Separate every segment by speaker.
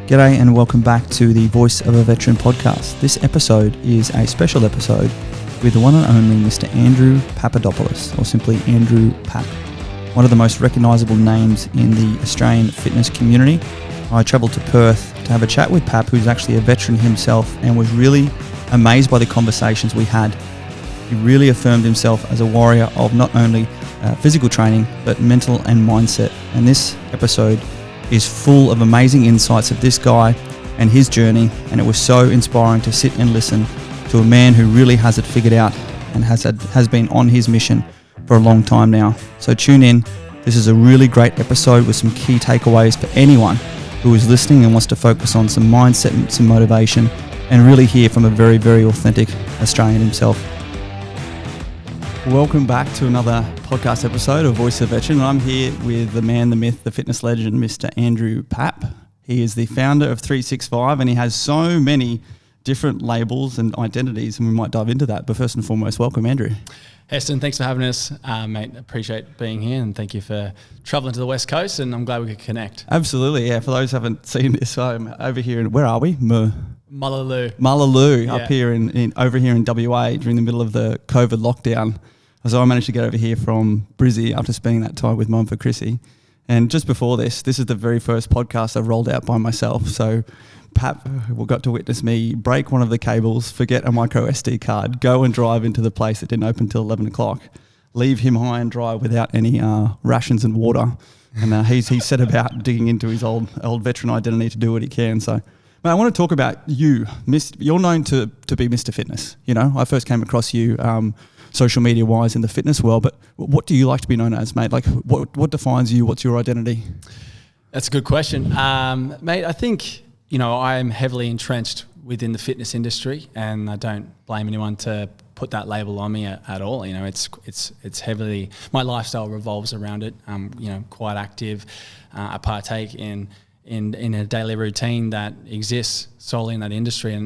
Speaker 1: G'day and welcome back to the Voice of a Veteran podcast. This episode is a special episode with the one and only Mr. Andrew Papadopoulos, or simply Andrew Pap, one of the most recognisable names in the Australian fitness community. I travelled to Perth to have a chat with Pap, who's actually a veteran himself, and was really amazed by the conversations we had. He really affirmed himself as a warrior of not only physical training, but mental and mindset. And this episode is full of amazing insights of this guy and his journey, and it was so inspiring to sit and listen to a man who really has it figured out and has been on his mission for a long time now. So tune in. This is a really great episode with some key takeaways for anyone who is listening and wants to focus on some mindset and some motivation and really hear from a very, very authentic Australian himself. Welcome back to another podcast episode of Voice of Veteran. I'm here with the man, the myth, the fitness legend, Mr. Andrew Pap. He is the founder of 365 and he has so many different labels and identities, and we might dive into that. But first and foremost, welcome, Andrew.
Speaker 2: Heston, thanks for having us, mate. Appreciate being here, and thank you for travelling to the West Coast, and I'm glad we could connect.
Speaker 1: Absolutely, yeah. For those who haven't seen this, I'm over here in, where are we? Mullaloo, up here over here in WA during the middle of the COVID lockdown. So I managed to get over here from Brizzy after spending that time with Mum for Chrissy. And just before this is the very first podcast I've rolled out by myself. So Pap got to witness me break one of the cables, forget a micro SD card, go and drive into the place that didn't open until 11 o'clock, leave him high and dry without any rations and water. And he's set about digging into his old veteran identity to do what he can. So I want to talk about you. You're known to be Mr. Fitness. You know, I first came across you social media wise in the fitness world, but what do you like to be known as, mate? Like what defines you? What's your identity?
Speaker 2: That's a good question. Mate, I think, I'm heavily entrenched within the fitness industry, and I don't blame anyone to put that label on me at all. It's heavily, my lifestyle revolves around it. I'm, quite active. I partake in a daily routine that exists solely in that industry.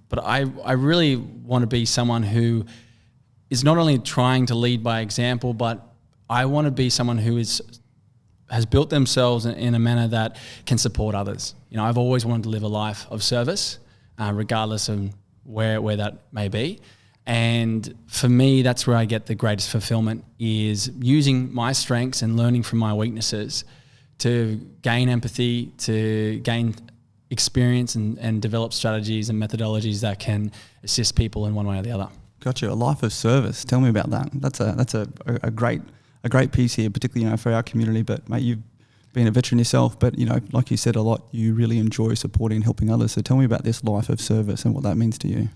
Speaker 2: But I really want to be someone who is not only trying to lead by example, but I want to be someone who has built themselves in a manner that can support others. I've always wanted to live a life of service, regardless of where that may be. And for me, that's where I get the greatest fulfillment, is using my strengths and learning from my weaknesses to gain empathy, to gain experience and develop strategies and methodologies that can assist people in one way or the other.
Speaker 1: Gotcha. A life of service. Tell me about that. That's a great piece here, particularly for our community. But mate, you've been a veteran yourself, but like you said a lot, you really enjoy supporting and helping others. So tell me about this life of service and what that means to you.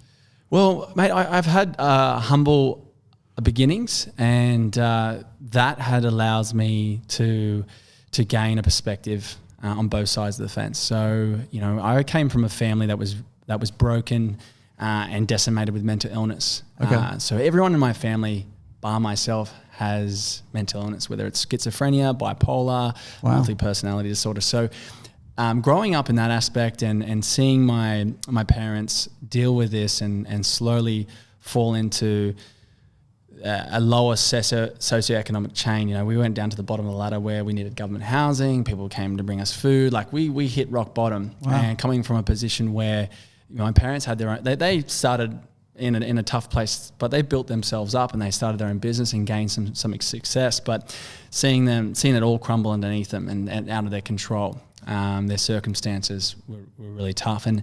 Speaker 2: Well, mate, I've had humble beginnings, and that had allows me to gain a perspective on both sides of the fence. So I came from a family that was broken and decimated with mental illness.
Speaker 1: Okay.
Speaker 2: So everyone in my family, bar myself, has mental illness, whether it's schizophrenia, bipolar, multiple personality disorder. So growing up in that aspect and seeing my parents deal with this and slowly fall into a lower socioeconomic chain. We went down to the bottom of the ladder where we needed government housing. People came to bring us food. Like we hit rock bottom. Wow. And coming from a position where my parents had their own, they started in a tough place, but they built themselves up and they started their own business and gained some success. But seeing it all crumble underneath them and out of their control, their circumstances were really tough. And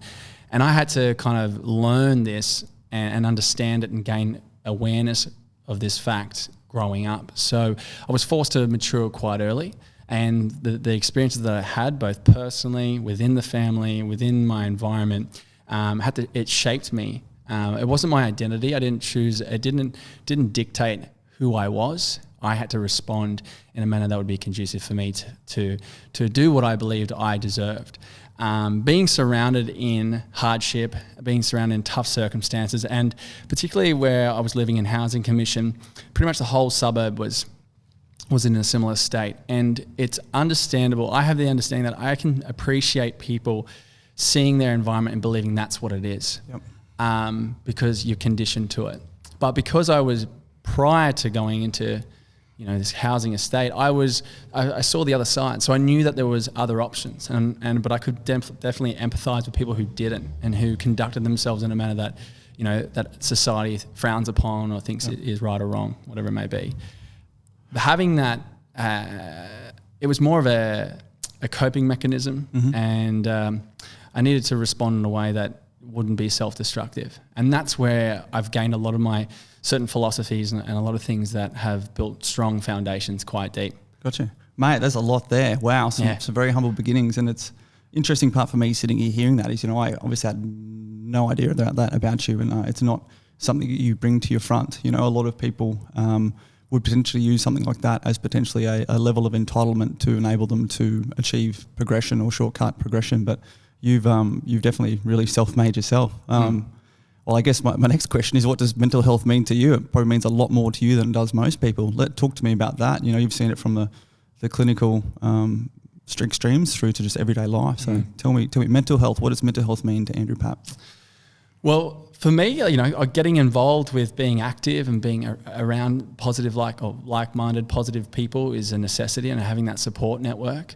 Speaker 2: I had to kind of learn this and understand it and gain awareness of this fact growing up. So I was forced to mature quite early. And the experiences that I had, both personally, within the family, within my environment, it shaped me. It wasn't my identity. I didn't choose. It didn't dictate who I was. I had to respond in a manner that would be conducive for me to do what I believed I deserved. Being surrounded in hardship, being surrounded in tough circumstances, and particularly where I was living in housing commission, pretty much the whole suburb was in a similar state. And it's understandable. I have the understanding that I can appreciate people seeing their environment and believing that's what it is.
Speaker 1: Yep.
Speaker 2: Because you're conditioned to it. But because I was, prior to going into this housing estate, I saw the other side. So I knew that there was other options, but I could definitely empathize with people who didn't and who conducted themselves in a manner that, that society frowns upon or thinks it is right or wrong, whatever it may be. But having that, it was more of a coping mechanism, and I needed to respond in a way that wouldn't be self-destructive. And that's where I've gained a lot of my certain philosophies and a lot of things that have built strong foundations quite deep.
Speaker 1: Gotcha. Mate, there's a lot there. Wow, some very humble beginnings. And it's interesting part for me sitting here hearing that is, I obviously had no idea about that about you, and it's not something that you bring to your front. A lot of people would potentially use something like that as potentially a level of entitlement to enable them to achieve progression or shortcut progression. But you've definitely really self-made yourself. Well, I guess my next question is, what does mental health mean to you? It probably means a lot more to you than it does most people. Talk to me about that. You've seen it from the clinical extremes through to just everyday life. So tell me, mental health. What does mental health mean to Andrew Pap?
Speaker 2: Well, for me, getting involved with being active and being around positive, like-minded, positive people is a necessity, and having that support network.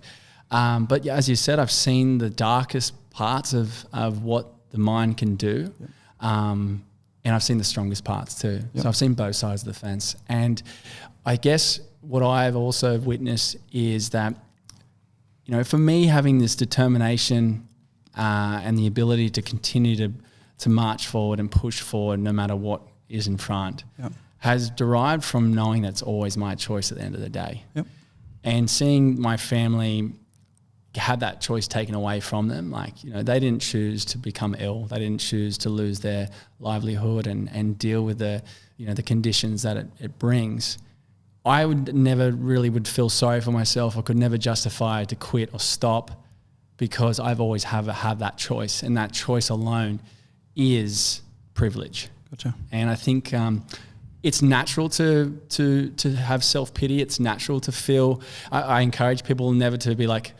Speaker 2: But as you said, I've seen the darkest parts of what the mind can do. Yep. And I've seen the strongest parts too. Yep. So I've seen both sides of the fence. And I guess what I've also witnessed is that, for me, having this determination and the ability to continue to march forward and push forward no matter what is in front has derived from knowing that's always my choice at the end of the day. Yep. And seeing my family had that choice taken away from them. They didn't choose to become ill. They didn't choose to lose their livelihood and deal with the conditions that it brings. I would never really feel sorry for myself. I could never justify to quit or stop, because I've always had that choice, and that choice alone is privilege.
Speaker 1: Gotcha.
Speaker 2: And I think it's natural to have self-pity. It's natural to feel, I encourage people never to be like,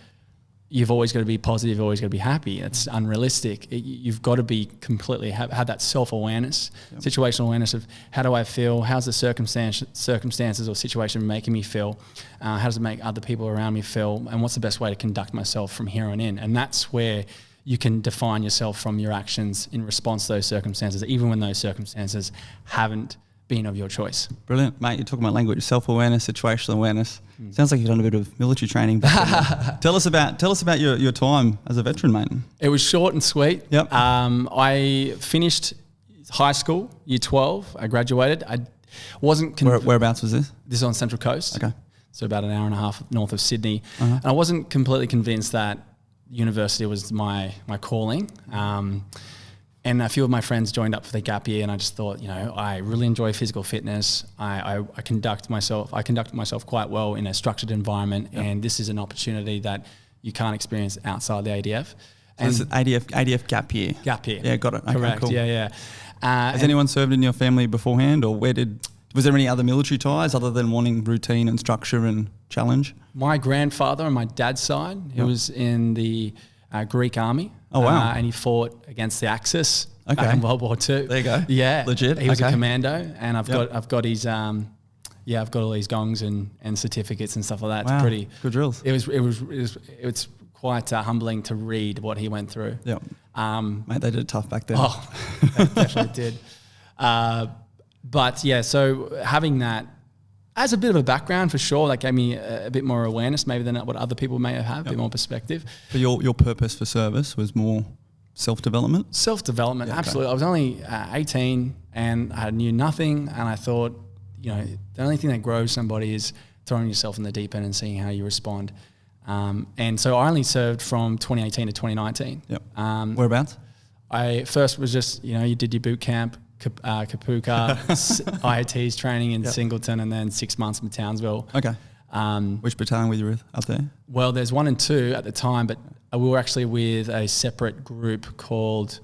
Speaker 2: you've always got to be positive, you've always got to be happy. It's unrealistic. You've got to be completely have that self-awareness, situational awareness of how do I feel, how's the circumstances or situation making me feel, how does it make other people around me feel, and what's the best way to conduct myself from here on in. And that's where you can define yourself from your actions in response to those circumstances, even when those circumstances haven't been of your choice.
Speaker 1: Brilliant, mate. You're talking about language, self-awareness, situational awareness. Sounds like you've done a bit of military training back Tell us about your time as a veteran, mate.
Speaker 2: It was short and sweet.
Speaker 1: Yep.
Speaker 2: I finished high school, year 12. I graduated. I wasn't...
Speaker 1: Whereabouts was this?
Speaker 2: This is on Central Coast.
Speaker 1: Okay.
Speaker 2: So about an hour and a half north of Sydney. And I wasn't completely convinced that university was my calling. And a few of my friends joined up for the gap year, and I just thought, I really enjoy physical fitness. I conduct myself quite well in a structured environment, and this is an opportunity that you can't experience outside the ADF.
Speaker 1: So and this is ADF gap year.
Speaker 2: Gap year.
Speaker 1: Yeah, got it. Okay,
Speaker 2: correct.
Speaker 1: Cool.
Speaker 2: Yeah.
Speaker 1: Has anyone served in your family beforehand, or was there any other military ties other than wanting routine and structure and challenge?
Speaker 2: My grandfather on my dad's side, he was in the Greek army.
Speaker 1: Oh, wow.
Speaker 2: And he fought against the Axis
Speaker 1: back
Speaker 2: in World War II.
Speaker 1: There you go.
Speaker 2: Yeah.
Speaker 1: Legit.
Speaker 2: He was a commando, and I've got his I've got all these gongs and certificates and stuff like that.
Speaker 1: Wow.
Speaker 2: It's pretty
Speaker 1: good drills.
Speaker 2: It's quite humbling to read what he went through.
Speaker 1: Yeah. Mate, they did it tough back then.
Speaker 2: Oh, they definitely did. But yeah, so having that as a bit of a background for sure, that gave me a bit more awareness maybe than what other people may have, a bit more perspective.
Speaker 1: But your purpose for service was more self-development?
Speaker 2: Self-development, absolutely. I was only 18 and I knew nothing, and I thought, the only thing that grows somebody is throwing yourself in the deep end and seeing how you respond. And so I only served from 2018 to 2019.
Speaker 1: Yep. Whereabouts?
Speaker 2: I first was just, you did your boot camp, Kapuka, IAT's training in Singleton, and then 6 months in Townsville.
Speaker 1: Okay. Which battalion were you with up there?
Speaker 2: Well, there's 1 and 2 at the time, but we were actually with a separate group called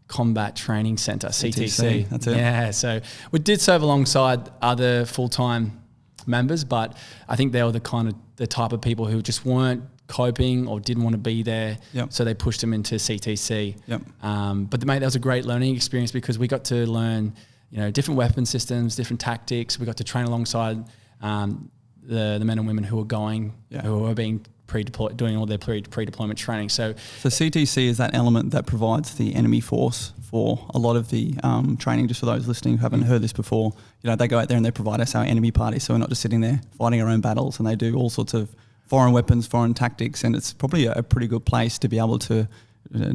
Speaker 2: Combat Training Centre, CTC.
Speaker 1: That's it.
Speaker 2: Yeah, so we did serve alongside other full-time members, but I think they were the type of people who just weren't coping or didn't want to be there, so they pushed them into CTC. But mate, that was a great learning experience because we got to learn, different weapon systems, different tactics. We got to train alongside the men and women who are going, who are being pre-deployed, doing all their pre-deployment training. So
Speaker 1: CTC is that element that provides the enemy force for a lot of the training. Just for those listening who haven't heard this before, they go out there and they provide us our enemy party. So we're not just sitting there fighting our own battles, and they do all sorts of foreign weapons, foreign tactics, and it's probably a pretty good place to be able to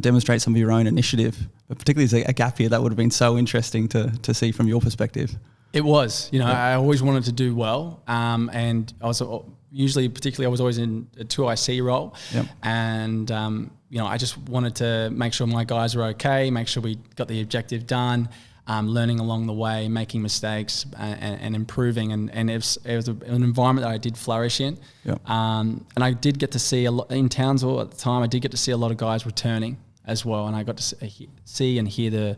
Speaker 1: demonstrate some of your own initiative. But particularly as a gap year, that would have been so interesting to see from your perspective.
Speaker 2: It was, I always wanted to do well, and I was particularly I was always in a 2IC role, and I just wanted to make sure my guys were okay, make sure we got the objective done, learning along the way, making mistakes and improving, and it was an environment that I did flourish in, and I did get to see a lot in Townsville at the time. I did get to see a lot of guys returning as well, and I got to see and hear the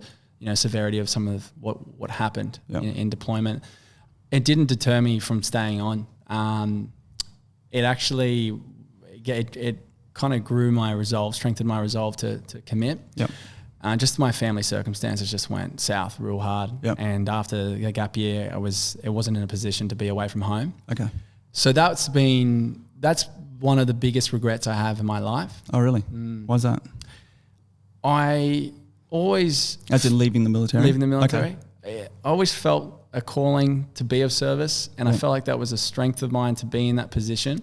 Speaker 2: severity of some of what happened in deployment. It didn't deter me from staying on. It actually, it kind of grew my resolve, strengthened my resolve to commit. Just my family circumstances just went south real hard. And after the gap year, it wasn't in a position to be away from home.
Speaker 1: Okay.
Speaker 2: So that's one of the biggest regrets I have in my life.
Speaker 1: Oh, really? Why's that?
Speaker 2: I always...
Speaker 1: As in leaving the military?
Speaker 2: Leaving the military. Okay. I always felt a calling to be of service, and I felt like that was a strength of mine to be in that position.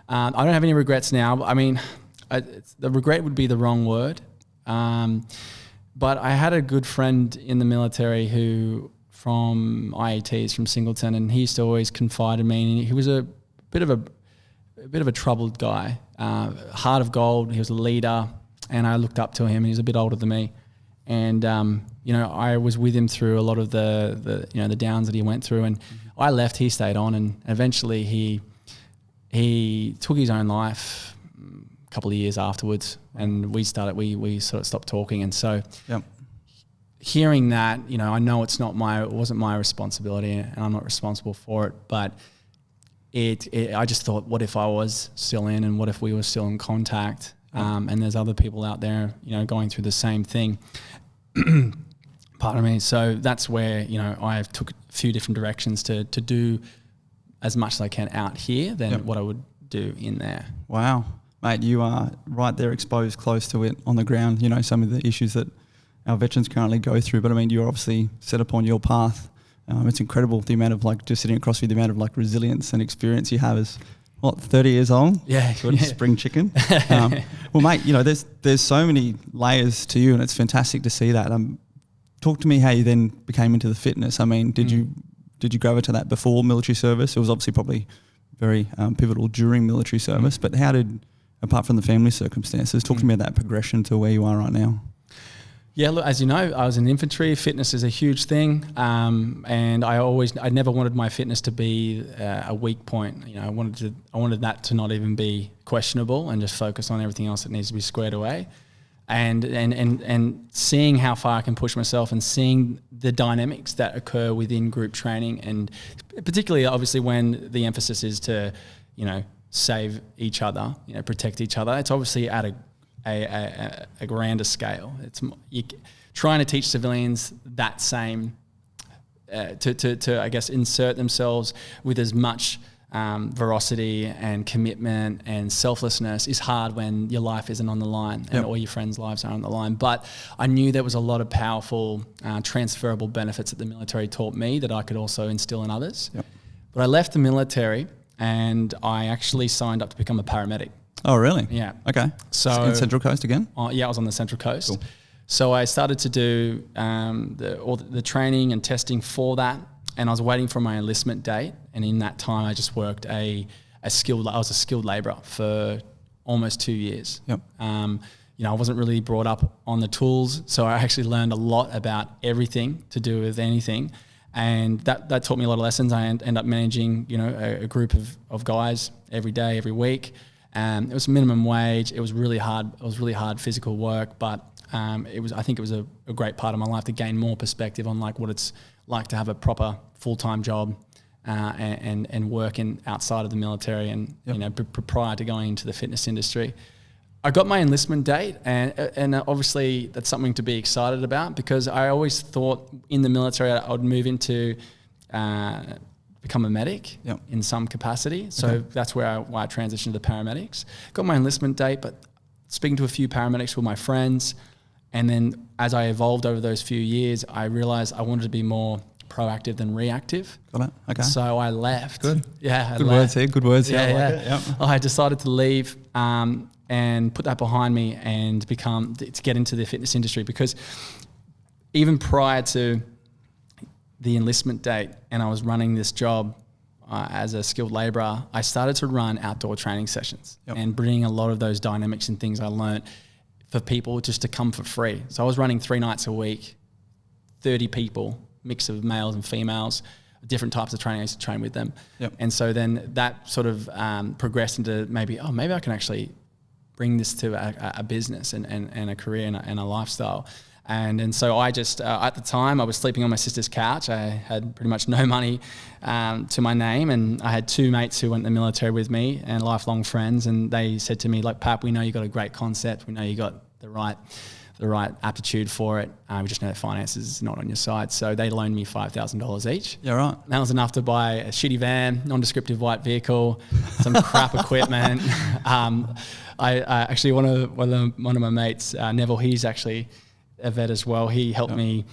Speaker 2: I don't have any regrets now. I mean, the regret would be the wrong word. But I had a good friend in the military who from IATs, from Singleton, and he used to always confide in me, and he was a bit of a troubled guy, heart of gold. He was a leader, and I looked up to him. He was a bit older than me. And, I was with him through a lot of the downs that he went through, and I left, he stayed on, and eventually he took his own life a couple of years afterwards, and we sort of stopped talking. And so hearing that, I know it wasn't my responsibility, and I'm not responsible for it, but I just thought, what if I was still in, and what if we were still in contact? And there's other people out there, going through the same thing. Pardon me. So that's where, I took a few different directions to do as much as I can out here than what I would do in there. Wow.
Speaker 1: Mate, you are right there exposed close to it on the ground, some of the issues that our veterans currently go through. But I mean, you're obviously set upon your path. It's incredible the amount of just sitting across you, the amount of resilience and experience you have as 30 years old?
Speaker 2: Yeah.
Speaker 1: Sort of spring chicken. Well, mate, there's so many layers to you, and it's fantastic to see that. Talk to me how you then became into the fitness. I mean, did you gravitate to that before military service? It was obviously probably very pivotal during military service, but how did, apart from the family circumstances, talk to me about that progression to where you are right now?
Speaker 2: Yeah, look, as you know, I was in infantry. Fitness is a huge thing, and I never wanted my fitness to be a weak point. I wanted that to not even be questionable, and just focus on everything else that needs to be squared away. And seeing how far I can push myself, and seeing the dynamics that occur within group training, and particularly obviously when the emphasis is to, save each other, protect each other. It's obviously at a grander scale. It's trying to teach civilians that same to I guess insert themselves with as much veracity and commitment and selflessness is hard when your life isn't on the line and all your friends' lives are on the line. But I knew there was a lot of powerful transferable benefits that the military taught me that I could also instill in others. But I left the military and I actually signed up to become a paramedic.
Speaker 1: Oh, really?
Speaker 2: Yeah.
Speaker 1: Okay. So in Central Coast again?
Speaker 2: Yeah, I was on the Central Coast.
Speaker 1: Cool.
Speaker 2: So I started to do all the training and testing for that, and I was waiting for my enlistment date. And in that time, I just worked I was a skilled labourer for almost 2 years. I wasn't really brought up on the tools, so I actually learned a lot about everything to do with anything. And that taught me a lot of lessons. I ended up managing, a group of guys every day, every week. It was minimum wage. It was really hard. It was really hard physical work, but I think it was a great part of my life to gain more perspective on what it's like to have a proper full-time job and work outside of the military and prior to going into the fitness industry. I got my enlistment date, and obviously that's something to be excited about, because I always thought in the military I would move into become a medic in some capacity. So that's why I transitioned to the paramedics. Got my enlistment date, but speaking to a few paramedics were my friends. And then as I evolved over those few years, I realized I wanted to be more proactive than reactive.
Speaker 1: Got it. Okay.
Speaker 2: So I left.
Speaker 1: Good.
Speaker 2: Yeah.
Speaker 1: Good words here. Good words here.
Speaker 2: Yeah,
Speaker 1: I like it. Yep.
Speaker 2: I decided to leave and put that behind me and to get into the fitness industry, because even prior to the enlistment date and I was running this job as a skilled labourer, I started to run outdoor training sessions and bring a lot of those dynamics and things I learned for people just to come for free. So I was running 3 nights a week, 30 people, mix of males and females, different types of training. I used to train with them. And so then that sort of progressed into maybe I can actually bring this to a business and a career and a lifestyle. And so I just, at the time, I was sleeping on my sister's couch. I had pretty much no money to my name, and I had 2 mates who went in the military with me and lifelong friends, and they said to me, like, Pap, we know you got a great concept. We know you got the right aptitude for it. We just know that finances is not on your side. So they loaned me $5,000 each.
Speaker 1: Yeah, right.
Speaker 2: That was enough to buy a shitty van, nondescriptive white vehicle, some crap equipment. I actually, one of my mates, Neville, he's actually a vet as well. He helped me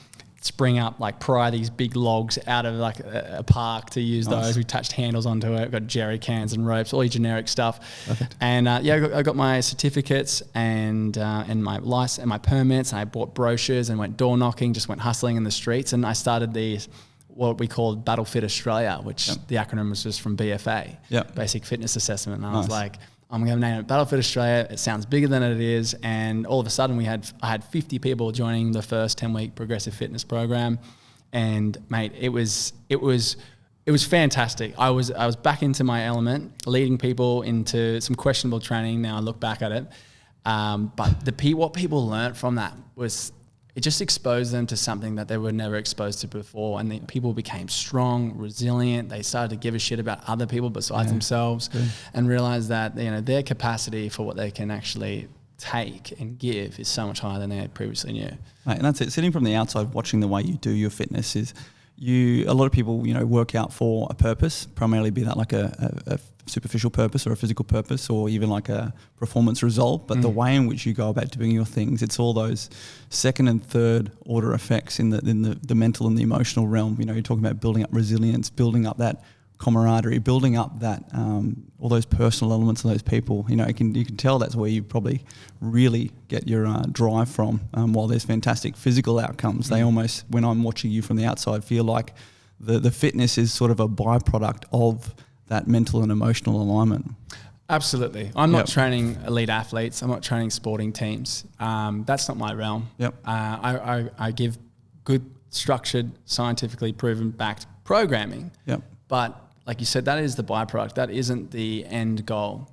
Speaker 2: pry these big logs out of like a park to use those. We attached handles onto it, got jerry cans and ropes, all your generic stuff. Perfect. And I got my certificates and my license and my permits. And I bought brochures and went door knocking, just went hustling in the streets. And I started what we called Battle Fit Australia, which the acronym was just from BFA, Basic Fitness Assessment. And I was like, I'm going to name it Battle Fit Australia. It sounds bigger than it is. And all of a sudden I had 50 people joining the first 10-week progressive fitness program. And mate, it was fantastic. I was back into my element, leading people into some questionable training. Now I look back at it. But what people learned from that was, it just exposed them to something that they were never exposed to before. And people became strong, resilient. They started to give a shit about other people besides themselves, and realized that, their capacity for what they can actually take and give is so much higher than they previously knew.
Speaker 1: Right, and that's it. Sitting from the outside, watching the way you do your fitness is, a lot of people, work out for a purpose, primarily be that like a superficial purpose or a physical purpose or even like a performance result. But the way in which you go about doing your things, it's all those second and third order effects in the mental and the emotional realm. You're talking about building up resilience, building up that camaraderie, building up that all those personal elements of those people. You can tell that's where you probably really get your drive from. While there's fantastic physical outcomes, they almost, when I'm watching you from the outside, feel like the fitness is sort of a byproduct of that mental and emotional alignment.
Speaker 2: Absolutely. I'm not training elite athletes. I'm not training sporting teams. That's not my realm. I give good, structured, scientifically proven, backed programming. But like you said, that is the byproduct. That isn't the end goal.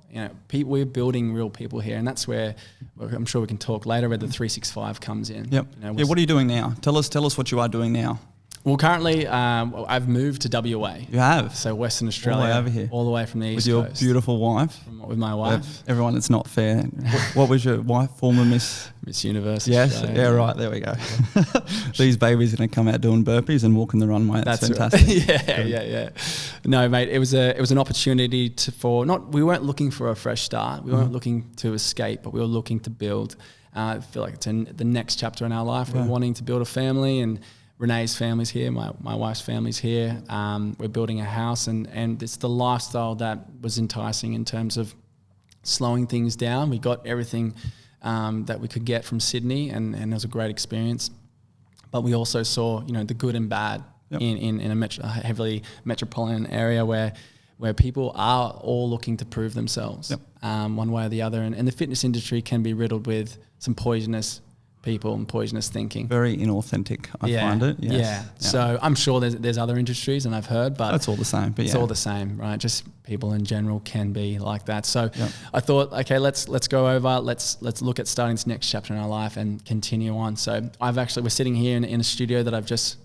Speaker 2: We're building real people here, and that's where I'm sure we can talk later where the 365 comes in.
Speaker 1: What are you doing now? Tell us what you are doing now.
Speaker 2: Well, currently, I've moved to WA.
Speaker 1: You have?
Speaker 2: So Western Australia.
Speaker 1: All the way over here.
Speaker 2: All the way from the East
Speaker 1: Coast.
Speaker 2: With
Speaker 1: your beautiful wife.
Speaker 2: With my wife.
Speaker 1: Everyone, it's not fair. What was your wife? Former Miss?
Speaker 2: Miss Universe.
Speaker 1: Yes.
Speaker 2: Australia.
Speaker 1: Yeah, right. There we go. These babies are going to come out doing burpees and walking the runway. That's fantastic.
Speaker 2: Right. Yeah. No, mate, it was an opportunity we weren't looking for a fresh start. We weren't looking to escape, but we were looking to build. I feel like it's the next chapter in our life. We're wanting to build a family, and Renee's family's here, my wife's family's here. We're building a house, and it's the lifestyle that was enticing in terms of slowing things down. We got everything that we could get from Sydney, and it was a great experience. But we also saw, the good and bad in a heavily metropolitan area where people are all looking to prove themselves one way or the other. And the fitness industry can be riddled with some poisonous people and poisonous thinking.
Speaker 1: Very inauthentic, I find it. Yes.
Speaker 2: Yeah. So I'm sure there's other industries, and I've heard, but
Speaker 1: it's all the same. But
Speaker 2: it's all the same, right? Just people in general can be like that. So I thought, okay, let's go over. Let's look at starting this next chapter in our life and continue on. So we're sitting here in a studio that I've just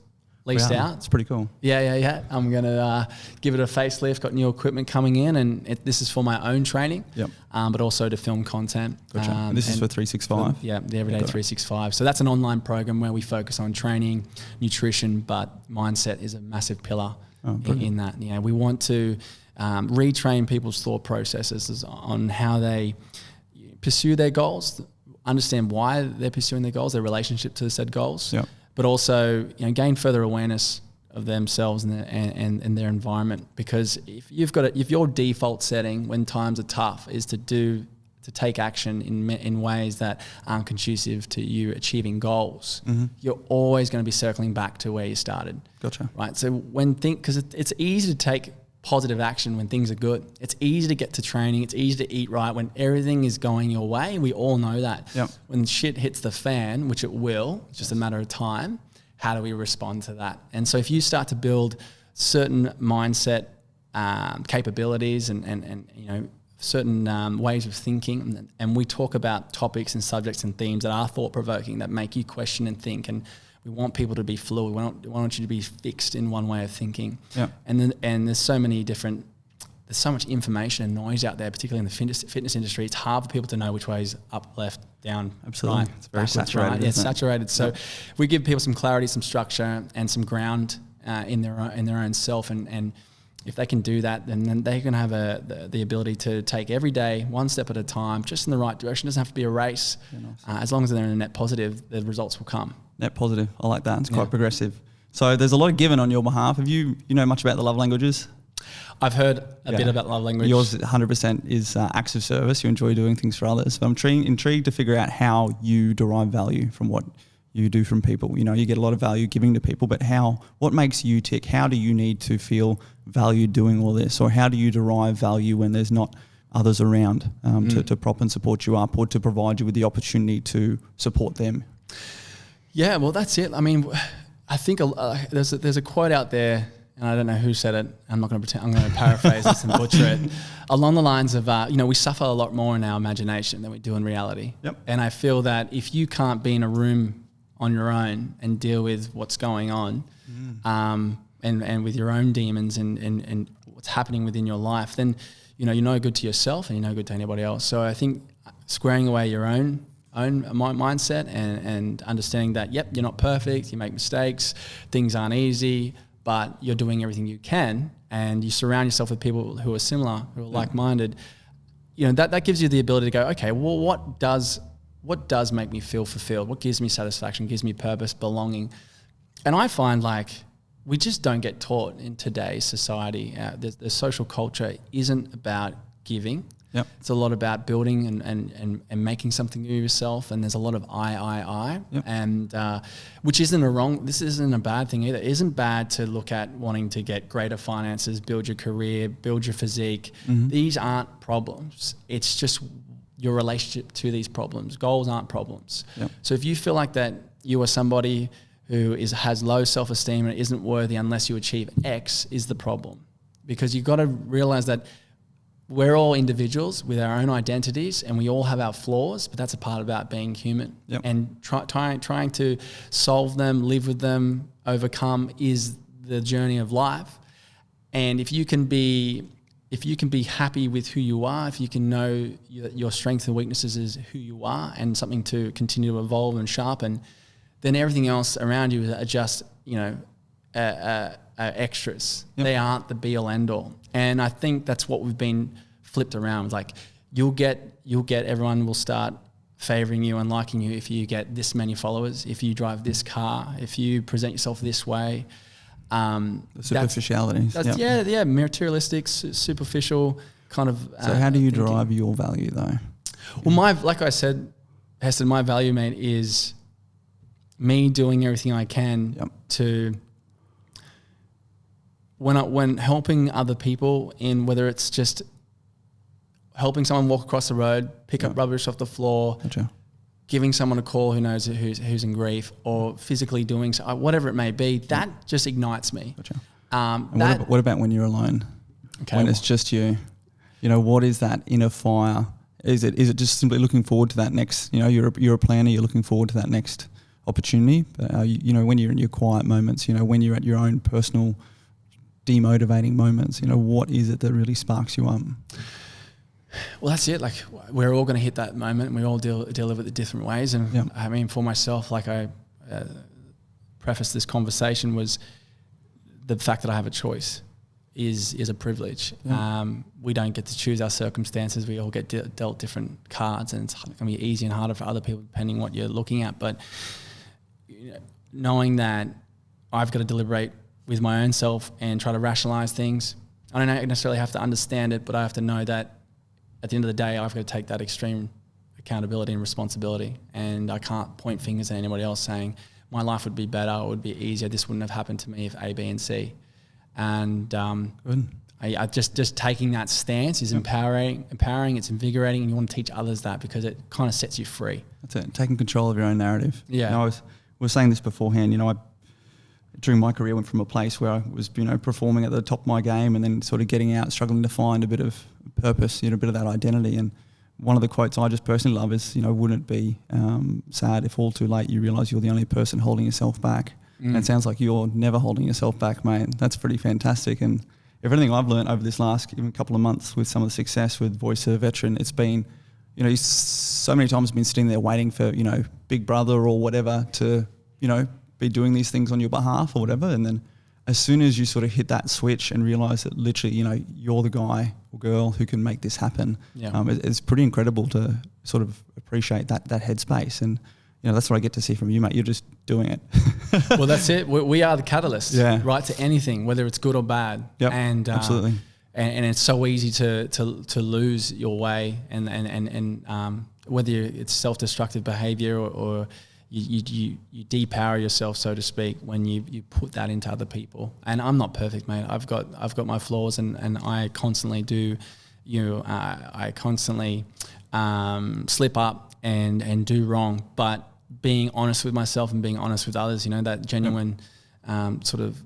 Speaker 2: leased out.
Speaker 1: It's pretty cool.
Speaker 2: Yeah. I'm going to give it a facelift, got new equipment coming in, and this is for my own training, but also to film content.
Speaker 1: Gotcha. And this is for 365?
Speaker 2: The Everyday 365. So that's an online program where we focus on training, nutrition, but mindset is a massive pillar in that. You know, we want to retrain people's thought processes on how they pursue their goals, understand why they're pursuing their goals, their relationship to said goals, but also, you know, gain further awareness of themselves and their environment. Because if your default setting when times are tough is to take action in ways that aren't conducive to you achieving goals, you're always going to be circling back to where you started.
Speaker 1: Gotcha.
Speaker 2: Right. So because it's easy to take positive action when things are good. It's easy to get to training. It's easy to eat right when everything is going your way. We all know that.
Speaker 1: Yep.
Speaker 2: When shit hits the fan, which it will, it's just a matter of time, how do we respond to that? And so if you start to build certain mindset capabilities and you know, certain ways of thinking, and we talk about topics and subjects and themes that are thought-provoking, that make you question and think, and we want people to be fluid. We want you to be fixed in one way of thinking. Yeah. And there's so much information and noise out there, particularly in the fitness industry. It's hard for people to know which way is up, left, down,
Speaker 1: absolutely.
Speaker 2: right.
Speaker 1: It's very saturated.
Speaker 2: Right. Yeah, it's saturated. So if we give people some clarity, some structure, and some ground in their own self, and if they can do that, then they can have the ability to take every day one step at a time, just in the right direction. It doesn't have to be a race. Nice. As long as they're in a net positive, the results will come.
Speaker 1: Net positive. I like that. It's quite progressive. So there's a lot of given on your behalf. Have you know much about the love languages?
Speaker 2: I've heard a bit about love language.
Speaker 1: Yours 100% is acts of service. You enjoy doing things for others. But I'm intrigued to figure out how you derive value from what you do from people. You know, you get a lot of value giving to people, but what makes you tick? How do you need to feel valued doing all this? Or how do you derive value when there's not others around to prop and support you up, or to provide you with the opportunity to support them?
Speaker 2: Yeah, well, that's it. I mean, I think there's a quote out there, and I don't know who said it. I'm not going to pretend. I'm going to paraphrase this and butcher it. Along the lines of, we suffer a lot more in our imagination than we do in reality. Yep. And I feel that if you can't be in a room on your own and deal with what's going on, and with your own demons and what's happening within your life, then you're no good to yourself and you're no good to anybody else. So I think squaring away your own mindset and understanding that, you're not perfect, you make mistakes, things aren't easy, but you're doing everything you can, and you surround yourself with people who are similar, who are like-minded. That gives you the ability to go, okay, well, what does make me feel fulfilled? What gives me satisfaction, gives me purpose, belonging? And I find we just don't get taught in today's society. The social culture isn't about giving. Yep. It's a lot about building and making something of yourself, and there's a lot of I, yep. And which this isn't a bad thing either. It isn't bad to look at wanting to get greater finances, build your career, build your physique. Mm-hmm. These aren't problems. It's just your relationship to these problems. Goals aren't problems. Yep. So if you feel like that you are somebody who has low self-esteem and isn't worthy unless you achieve X, is the problem. Because you've got to realize that we're all individuals with our own identities, and we all have our flaws, but that's a part about being human. Yep. And trying to solve them, live with them, overcome is the journey of life. And if you can be happy with who you are, if you can know your strengths and weaknesses is who you are, and something to continue to evolve and sharpen, then everything else around you are just extras. Yep. They aren't the be all end all. And I think that's what we've been flipped around. You'll get everyone will start favoring you and liking you if you get this many followers, if you drive this car, if you present yourself this way.
Speaker 1: The superficialities.
Speaker 2: That's materialistic, superficial kind of.
Speaker 1: So how do you derive your value though?
Speaker 2: Well, like I said, Heston, my value, mate, is me doing everything I can to. When helping other people, in whether it's just helping someone walk across the road, pick up rubbish off the floor, gotcha. Giving someone a call who knows who's in grief, or physically doing so, whatever it may be, that just ignites me. Gotcha.
Speaker 1: What about when you're alone? Okay, when it's just you? What is that inner fire? Is it just simply looking forward to that next? You're a planner. You're looking forward to that next opportunity. When you're in your quiet moments, when you're at your own personal demotivating moments, what is it that really sparks you up?
Speaker 2: Well, that's it. We're all going to hit that moment, and we all deal with it different ways. And I mean, for myself, I prefaced this conversation, was the fact that I have a choice is a privilege.
Speaker 1: Yeah.
Speaker 2: We don't get to choose our circumstances. We all get dealt different cards, and it's going to be easier and harder for other people depending what you're looking at. But knowing that I've got to deliberate with my own self and try to rationalize things. I don't necessarily have to understand it, but I have to know that at the end of the day, I've got to take that extreme accountability and responsibility. And I can't point fingers at anybody else saying my life would be better, it would be easier, this wouldn't have happened to me if A, B, and C. And I just taking that stance is empowering, it's invigorating, and you want to teach others that because it kind of sets you free.
Speaker 1: That's it, taking control of your own narrative.
Speaker 2: Yeah.
Speaker 1: I was saying this beforehand, during my career, went from a place where I was, performing at the top of my game and then sort of getting out, struggling to find a bit of purpose, a bit of that identity. And one of the quotes I just personally love is, wouldn't it be sad if all too late you realise you're the only person holding yourself back? And it sounds like you're never holding yourself back, mate. That's pretty fantastic. And everything I've learned over this last even couple of months with some of the success with Voice of a Veteran, it's been, so many times been sitting there waiting for, Big Brother or whatever to, be doing these things on your behalf or whatever. And then as soon as you sort of hit that switch and realise that literally, you're the guy or girl who can make this happen, it's pretty incredible to sort of appreciate that headspace. And, that's what I get to see from you, mate. You're just doing it.
Speaker 2: Well, that's it. We are the catalyst, right, to anything, whether it's good or bad.
Speaker 1: Yep,
Speaker 2: and
Speaker 1: absolutely.
Speaker 2: And it's so easy to lose your way, and whether it's self-destructive behaviour or you depower yourself, so to speak, when you put that into other people. And I'm not perfect, mate. I've got my flaws, and I constantly do. I constantly slip up and do wrong, but being honest with myself and being honest with others, that genuine sort of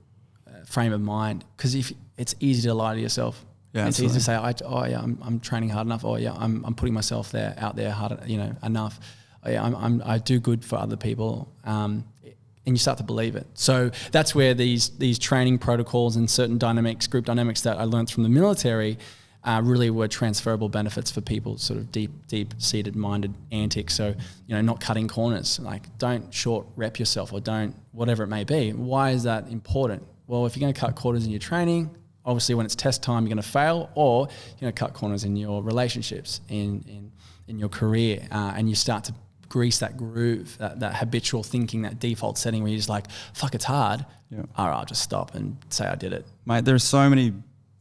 Speaker 2: frame of mind. Because if it's easy to lie to yourself, it's easy to say, I'm training hard enough. I'm putting myself out there hard, enough. I do good for other people, and you start to believe it. So that's where these training protocols and certain group dynamics that I learned from the military really were transferable benefits for people, sort of deep-seated minded antics. So, not cutting corners, like don't short rep yourself or don't, whatever it may be. Why is that important? Well, if you're going to cut corners in your training, obviously when it's test time, you're going to fail, or you're going to cut corners in your relationships, in your career, and you start to grease that groove, that habitual thinking, that default setting where you're just like, fuck, it's hard. Yeah. All right, I'll just stop and say I did it.
Speaker 1: Mate, there are so many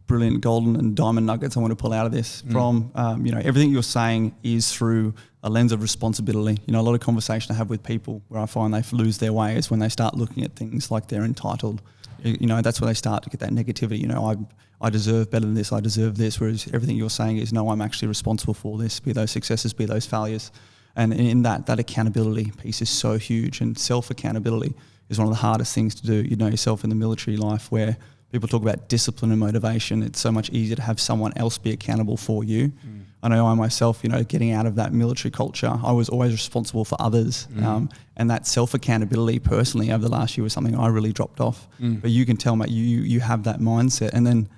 Speaker 1: brilliant golden and diamond nuggets I want to pull out of this from, everything you're saying is through a lens of responsibility. A lot of conversation I have with people where I find they lose their way is when they start looking at things like they're entitled. That's where they start to get that negativity. I deserve better than this, I deserve this, whereas everything you're saying is, no, I'm actually responsible for this, be those successes, be those failures. And in that accountability piece is so huge, and self-accountability is one of the hardest things to do. Yourself in the military life where people talk about discipline and motivation. It's so much easier to have someone else be accountable for you. I know I myself, getting out of that military culture, I was always responsible for others. And that self-accountability personally over the last year was something I really dropped off. But you can tell, mate, you have that mindset. And then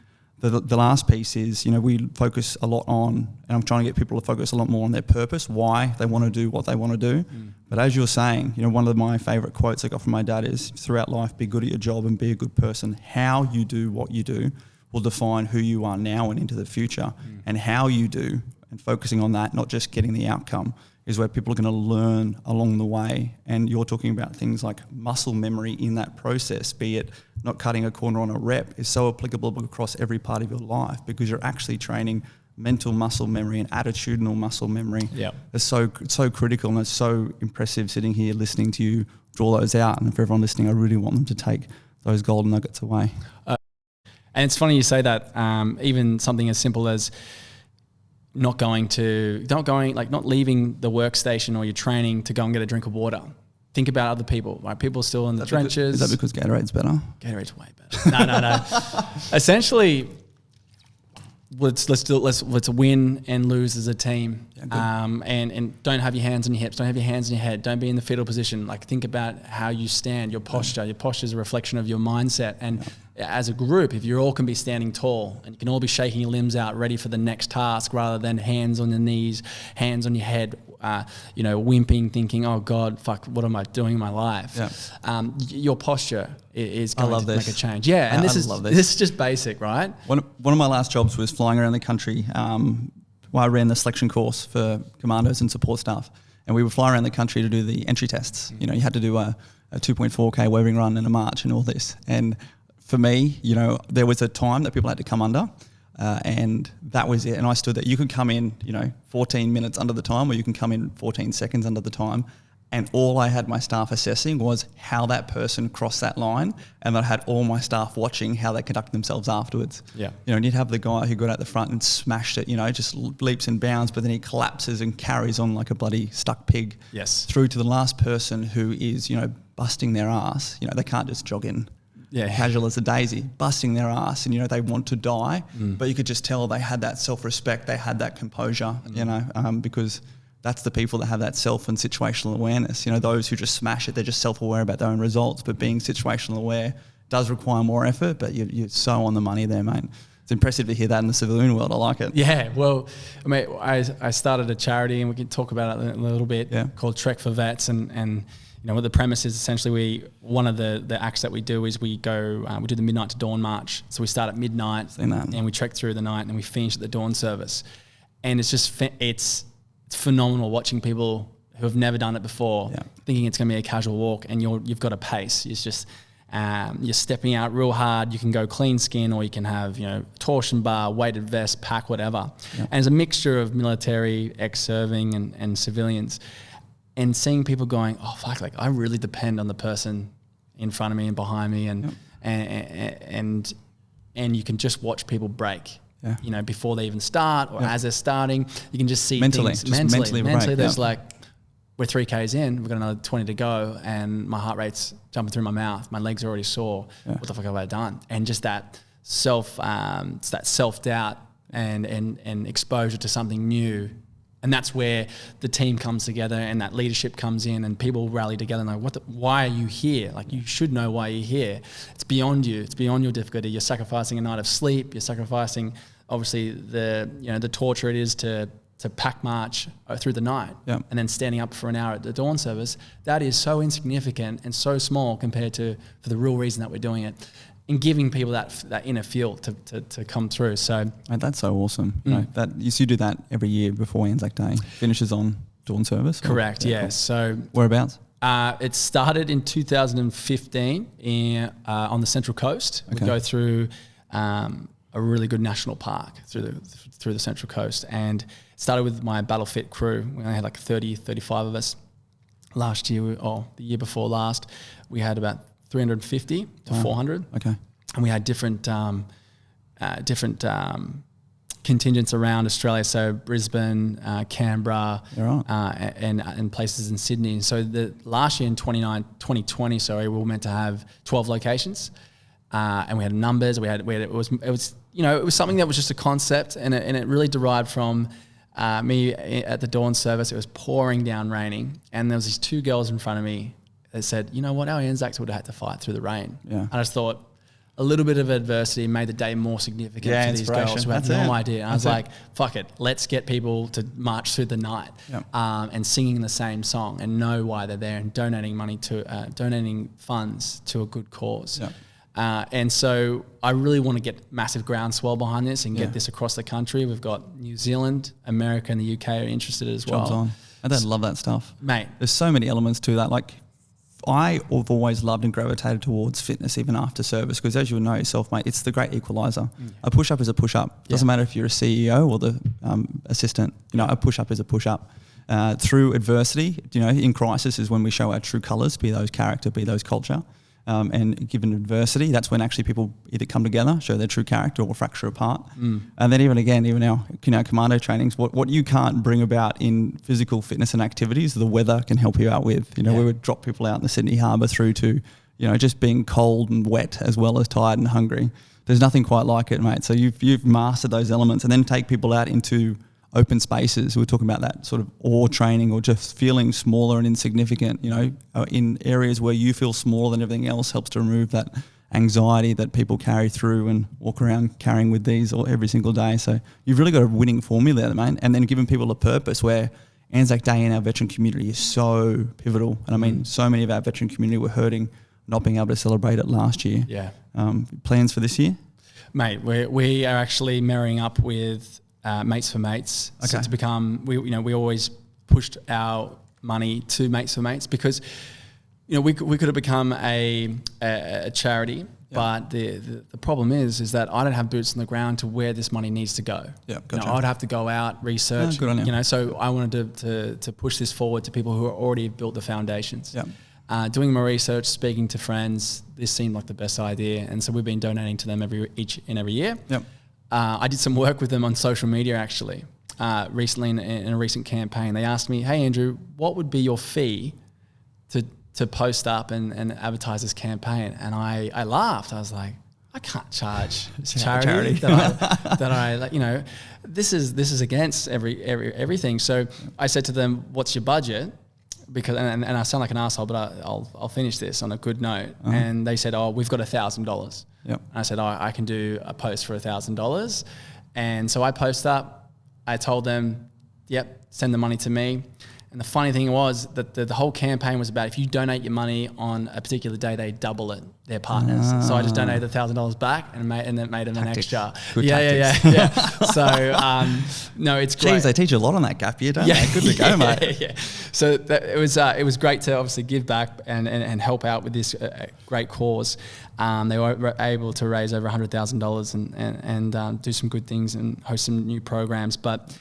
Speaker 1: the last piece is, we focus a lot on, and I'm trying to get people to focus a lot more on their purpose, why they want to do what they want to do. But as you're saying, one of my favourite quotes I got from my dad is, throughout life, be good at your job and be a good person. How you do what you do will define who you are now and into the future. And how you do, and focusing on that, not just getting the outcome, is where people are going to learn along the way. And you're talking about things like muscle memory in that process, be it not cutting a corner on a rep, is so applicable across every part of your life, because you're actually training mental muscle memory and attitudinal muscle memory. It's so critical, and it's so impressive sitting here listening to you draw those out. And for everyone listening, I really want them to take those golden nuggets away.
Speaker 2: And it's funny you say that, even something as simple as not leaving the workstation or your training to go and get a drink of water. Think about other people, right? People still in the trenches.
Speaker 1: Is that because Gatorade's better?
Speaker 2: Gatorade's way better. No. Essentially, let's win and lose as a team. And don't have your hands on your hips. Don't have your hands on your head. Don't be in the fetal position. Like, think about how you stand, your posture. Your posture is a reflection of your mindset. And as a group, if you all can be standing tall and you can all be shaking your limbs out, ready for the next task, rather than hands on your knees, hands on your head, wimping, thinking, oh God, fuck, what am I doing in my life?
Speaker 1: Yeah.
Speaker 2: Your posture is going to make a change.
Speaker 1: Yeah,
Speaker 2: and this is just basic, right?
Speaker 1: One of my last jobs was flying around the country. I ran the selection course for commandos and support staff, and we would fly around the country to do the entry tests. You had to do a 2.4K waving run and a march and all this. And for me, there was a time that people had to come under, and that was it. And I stood there. You could come in, 14 minutes under the time, or you can come in 14 seconds under the time. And all I had my staff assessing was how that person crossed that line, and I had all my staff watching how they conducted themselves afterwards.
Speaker 2: Yeah.
Speaker 1: And you'd have the guy who got out the front and smashed it, just leaps and bounds, but then he collapses and carries on like a bloody stuck pig.
Speaker 2: Yes.
Speaker 1: Through to the last person who is, busting their ass. They can't just jog in. Yeah. Casual as a daisy, busting their ass, and they want to die, but you could just tell they had that self-respect, they had that composure, because that's the people that have that self and situational awareness. Those who just smash it, they're just self-aware about their own results, but being situational aware does require more effort, but you're so on the money there, mate. It's impressive to hear that in the civilian world. I like it.
Speaker 2: Yeah, well, I started a charity, and we can talk about it in a little bit, called Trek for Vets, and what the premise is, essentially one of the acts that we do is we go, we do the midnight to dawn march. So we start at midnight and we trek through the night, and we finish at the dawn service. And it's just, it's phenomenal watching people who have never done it before, thinking it's going to be a casual walk, and you've got a pace. It's just, you're stepping out real hard. You can go clean skin, or you can have, torsion bar, weighted vest, pack, whatever. And it's a mixture of military, ex-serving and civilians. And seeing people going, oh fuck, like I really depend on the person in front of me and behind me, and you can just watch people break. Yeah. Before they even start, or as they're starting, you can just see
Speaker 1: mentally,
Speaker 2: things mentally. There's like, we're 3Ks in, we've got another 20 to go, and my heart rate's jumping through my mouth. My legs are already sore. What the fuck have I done? And just that self-doubt and exposure to something new. And that's where the team comes together, and that leadership comes in, and people rally together and like, why are you here? Like, you should know why you're here. It's beyond you. It's beyond your difficulty. You're sacrificing a night of sleep. You're sacrificing, obviously, the torture it is to pack march through the night, and then standing up for an hour at the dawn service. That is so insignificant and so small compared to for the real reason that we're doing it. And giving people that inner fuel to come through. So
Speaker 1: that's so awesome. You do that every year before Anzac Day. Finishes on dawn service.
Speaker 2: Correct. Yeah.
Speaker 1: Cool.
Speaker 2: So
Speaker 1: whereabouts?
Speaker 2: It started in 2015 on the Central Coast. We go through a really good national park through the Central Coast, and it started with my battle fit crew. We only had like 30, 35 of us. Last year, the year before last, we had about 350 to 400.
Speaker 1: Okay.
Speaker 2: And we had different contingents around Australia, so Brisbane, Canberra, and places in Sydney. And so the last year in 2020, we were meant to have 12 locations, and we had numbers. It was something that was just a concept, and it really derived from me at the dawn service. It was pouring down, raining, and there was these two girls in front of me. They said, you know what, our Anzacs would have had to fight through the rain. Yeah. I just thought a little bit of adversity made the day more significant for these girls who had no idea. And I was like, fuck it, let's get people to march through the night and singing the same song and know why they're there, and donating funds to a good cause. And so I really want to get massive groundswell behind this and get this across the country. We've got New Zealand, America, and the UK are interested as well.
Speaker 1: Jobs on. I don't love that stuff.
Speaker 2: Mate.
Speaker 1: There's so many elements to that. Like, I have always loved and gravitated towards fitness even after service, because as you'll know yourself, mate, it's the great equalizer. A push-up is a push-up. Doesn't matter if you're a CEO or the assistant. A push-up is a push-up. Through adversity, in crisis is when we show our true colours, be those character, be those culture. And given adversity, that's when actually people either come together, show their true character, or fracture apart. And then even our commando trainings, what you can't bring about in physical fitness and activities, the weather can help you out with. We would drop people out in the Sydney Harbour through to, just being cold and wet as well as tired and hungry. There's nothing quite like it, mate. So you've mastered those elements, and then take people out into open spaces. We're talking about that sort of awe training, or just feeling smaller and insignificant, in areas where you feel smaller than everything else, helps to remove that anxiety that people carry through and walk around carrying with these every single day. So you've really got a winning formula there, mate. And then giving people a purpose where Anzac Day in our veteran community is so pivotal. And I mean, so many of our veteran community were hurting not being able to celebrate it last year.
Speaker 2: Yeah.
Speaker 1: Plans for this year?
Speaker 2: Mate, we are actually marrying up with Mates for Mates.
Speaker 1: Okay.
Speaker 2: So to become, we always pushed our money to Mates for Mates because, we could have become a charity, but the problem is that I don't have boots on the ground to where this money needs to go.
Speaker 1: Yeah, gotcha.
Speaker 2: I'd have to go out, research,
Speaker 1: good on you.
Speaker 2: So I wanted to push this forward to people who are already built the foundations.
Speaker 1: Yeah.
Speaker 2: Doing my research, speaking to friends, this seemed like the best idea, and so we've been donating to them every year. Yep. I did some work with them on social media actually recently in a recent campaign. They asked me, "Hey Andrew, what would be your fee to post up and advertise this campaign?" And I laughed. I was like, I can't charge charity. that I this is against everything. So I said to them, "What's your budget?" Because and I sound like an asshole, but I'll finish this on a good note. Uh-huh. And they said, "Oh, we've got $1,000." Yep. And I said, "Oh, I can do a post for $1,000." And so I post up. I told them, "Yep, send the money to me." And the funny thing was that the whole campaign was about if you donate your money on a particular day, they double it, their partners. So I just donated $1,000 back and then made them an extra.
Speaker 1: Good
Speaker 2: tactics. Yeah. So, no, it's great.
Speaker 1: Jeez, they teach you a lot on that gap year, don't they? Good to go, mate.
Speaker 2: Yeah. So it was great to obviously give back and help out with this great cause. They were able to raise over $100,000 and do some good things and host some new programs. But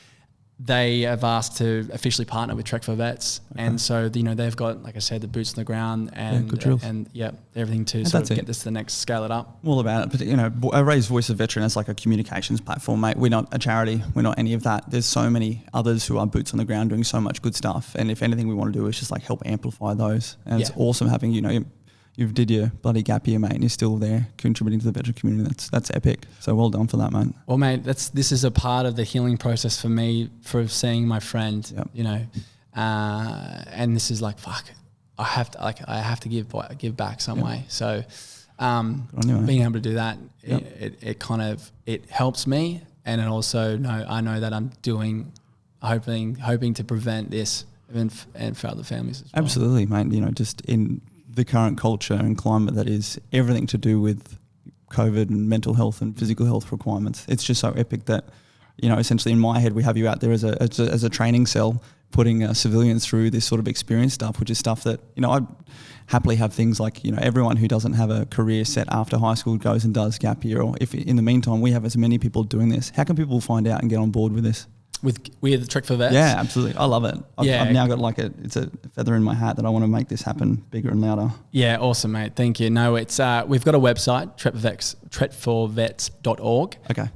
Speaker 2: they have asked to officially partner with Trek for Vets, and so they've got, like I said, the boots on the ground and everything to sort of get this to the next, scale it up.
Speaker 1: All about it, but I raise Voice of Veteran as like a communications platform, mate. We're not a charity, we're not any of that. There's so many others who are boots on the ground doing so much good stuff, and if anything we want to do is just like help amplify those. And it's awesome having you did your bloody gap year, mate, and you're still there contributing to the veteran community. That's epic. So well done for that, mate. Well,
Speaker 2: mate, this is a part of the healing process for me, for seeing my friend. Yep. And this is like, fuck, I have to give back some way. So, being able to do that, it helps me, and it also I know that I'm doing, hoping to prevent this and for other families as well.
Speaker 1: Absolutely, mate. Just in the current culture and climate that is everything to do with COVID and mental health and physical health requirements. It's just so epic that, essentially in my head, we have you out there as a training cell putting civilians through this sort of experience stuff, which is stuff that, I happily have things like, everyone who doesn't have a career set after high school goes and does gap year, or if in the meantime we have as many people doing this, how can people find out and get on board with this?
Speaker 2: With Trek for Vets?
Speaker 1: Yeah, absolutely. I love it. I've now got it's a feather in my hat that I want to make this happen bigger and louder.
Speaker 2: Yeah, awesome, mate. Thank you. No, it's we've got a website, tretforvets.org.
Speaker 1: Okay.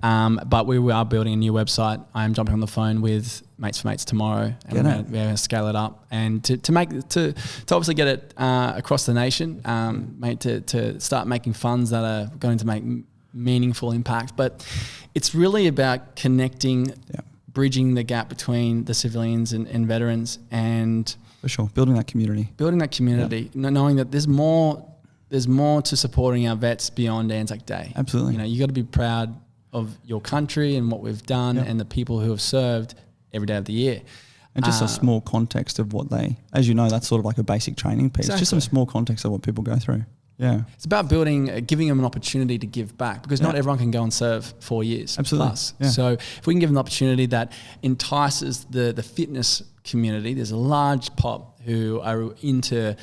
Speaker 2: But we are building a new website. I am jumping on the phone with Mates for Mates tomorrow, and we're going to scale it up and to obviously get it across the nation, mate. To start making funds that are going to make meaningful impact. But it's really about connecting. Yeah. Bridging the gap between the civilians and veterans, and
Speaker 1: for sure, building that community,
Speaker 2: knowing that there's more to supporting our vets beyond Anzac Day.
Speaker 1: Absolutely.
Speaker 2: You got to be proud of your country and what we've done and the people who have served every day of the year.
Speaker 1: And just a small context of what they, as you know, that's sort of like a basic training piece. Exactly. Just some small context of what people go through. Yeah,
Speaker 2: it's about giving them an opportunity to give back, because not everyone can go and serve 4 years plus. Yeah. So if we can give them an opportunity that entices the fitness community, there's a large pop who are into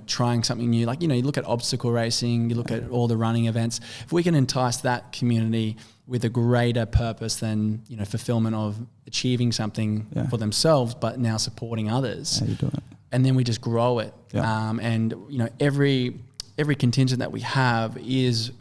Speaker 2: trying something new. Like you look at obstacle racing, you look at all the running events. If we can entice that community with a greater purpose than fulfillment of achieving something for themselves, but now supporting others.
Speaker 1: How you do it?
Speaker 2: And then we just grow it. Yeah. And every contingent that we have is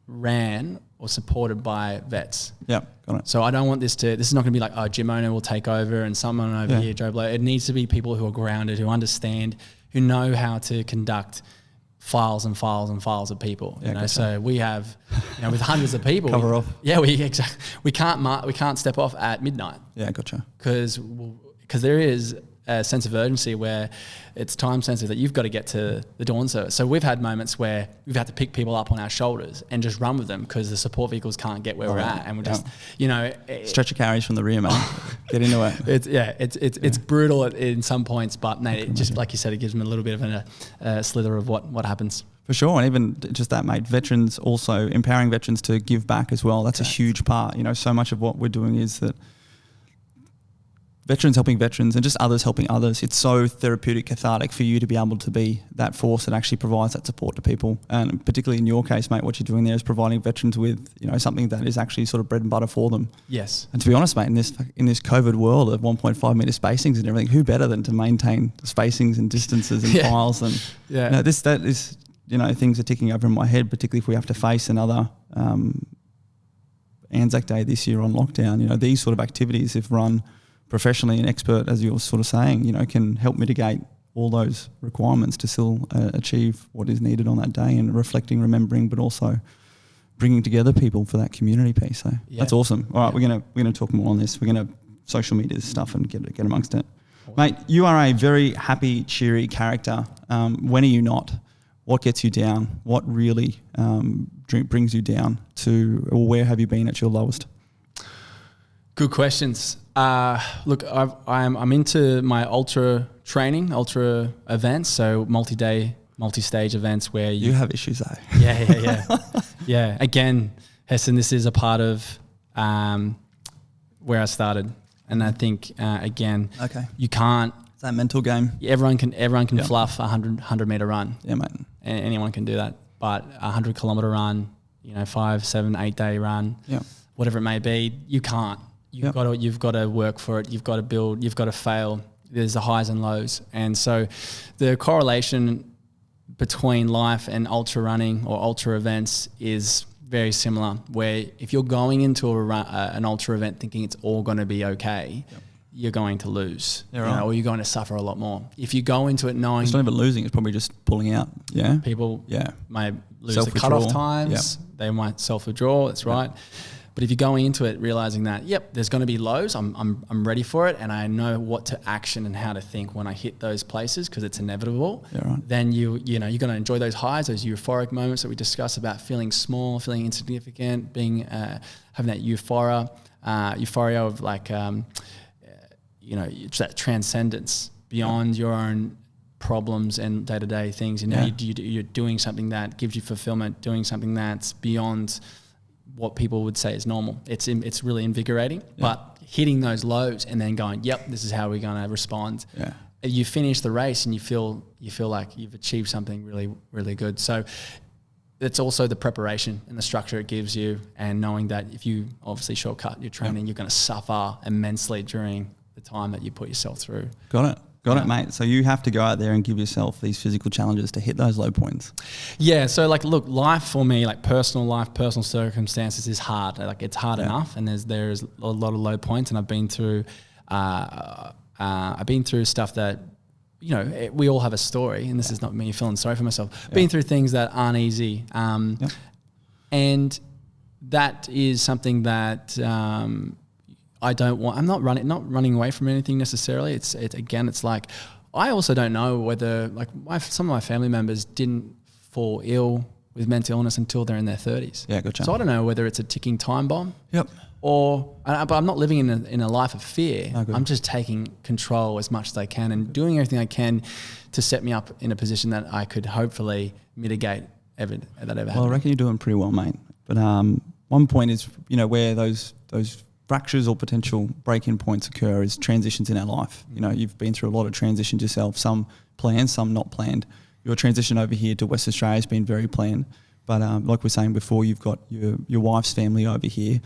Speaker 2: ran or supported by vets.
Speaker 1: Yeah, got it.
Speaker 2: So I don't want this is not going to be like, Jim Ono will take over and someone over here, Joe Blow. It needs to be people who are grounded, who understand, who know how to conduct files and files and files of people. Gotcha. So we have, with hundreds of people.
Speaker 1: Cover off.
Speaker 2: Yeah, we can't step off at midnight.
Speaker 1: Yeah, gotcha.
Speaker 2: Because there is a sense of urgency where it's time sensitive that you've got to get to the dawn service. So we've had moments where we've had to pick people up on our shoulders and just run with them because the support vehicles can't get where we're at, and we're just,
Speaker 1: stretcher carries from the rear, man. Get into it.
Speaker 2: It's brutal in some points, but mate, it just like you said, it gives them a little bit of a slither of what happens.
Speaker 1: For sure, and even just that, mate. Veterans also empowering veterans to give back as well. That's a huge part. So much of what we're doing is that veterans helping veterans and just others helping others. It's so therapeutic, cathartic for you to be able to be that force that actually provides that support to people. And particularly in your case, mate, what you're doing there is providing veterans with, something that is actually sort of bread and butter for them.
Speaker 2: Yes.
Speaker 1: And to be honest, mate, in this COVID world of 1.5 meter spacings and everything, who better than to maintain spacings and distances and files and that is things are ticking over in my head, particularly if we have to face another Anzac Day this year on lockdown. These sort of activities, if run professionally and expert, as you're sort of saying, can help mitigate all those requirements to still achieve what is needed on that day, and reflecting, remembering, but also bringing together people for that community piece. So that's awesome. All right, we're gonna talk more on this. We're gonna social media stuff and get amongst it. Awesome. Mate, you are a very happy, cheery character. When are you not? What gets you down? What really brings you down to, or where have you been at your lowest?
Speaker 2: Good questions. Look, I'm into my ultra training, ultra events, so multi-day, multi-stage events where
Speaker 1: you have issues though.
Speaker 2: Yeah. Again, Heston, this is a part of where I started, and I think you can't.
Speaker 1: It's that mental game.
Speaker 2: Everyone can fluff a 100 meter run.
Speaker 1: Yeah, mate.
Speaker 2: Anyone can do that, but 100 kilometer run, 5, 7, 8 day run, whatever it may be, you can't. You've got to work for it. You've got to build. You've got to fail. There's the highs and lows, and so the correlation between life and ultra running or ultra events is very similar. Where if you're going into an ultra event thinking it's all going to be okay, you're going to lose, or you're going to suffer a lot more. If you go into it knowing
Speaker 1: it's not even losing, it's probably just pulling out. Yeah,
Speaker 2: people may lose the cutoff times. They might self-withdraw. That's right. But if you're going into it realizing that, there's going to be lows, I'm ready for it, and I know what to action and how to think when I hit those places because it's inevitable. Then you're going to enjoy those highs, those euphoric moments that we discuss about feeling small, feeling insignificant, being having that euphoria of like it's that transcendence beyond your own problems and day-to-day things. You're doing something that gives you fulfillment, doing something that's beyond what people would say is normal. It's really invigorating, but hitting those lows and then going, this is how we're going to respond. You finish the race and you feel like you've achieved something really, really good. So it's also the preparation and the structure it gives you, and knowing that if you obviously shortcut your training, you're going to suffer immensely during the time that you put yourself through.
Speaker 1: Got it, mate. So you have to go out there and give yourself these physical challenges to hit those low points. Yeah.
Speaker 2: So look, life for me, personal life, personal circumstances is hard. It's hard enough, and there's a lot of low points, and I've been through stuff that, we all have a story, and this is not me feeling sorry for myself. Been through things that aren't easy, and that is something that. I don't want. I'm not running away from anything necessarily. It's like I also don't know whether some of my family members didn't fall ill with mental illness until they're in their 30s.
Speaker 1: Yeah, gotcha.
Speaker 2: So I don't know whether it's a ticking time bomb.
Speaker 1: Yep.
Speaker 2: But I'm not living in a life of fear. Oh, I'm just taking control as much as I can and doing everything I can to set me up in a position that I could hopefully mitigate that ever happening.
Speaker 1: Well, I reckon you're doing pretty well, mate. But one point is, where those fractures or potential break-in points occur is transitions in our life. You've been through a lot of transitions yourself, some planned, some not planned. Your transition over here to West Australia has been very planned. But like we're saying before, you've got your wife's family over here.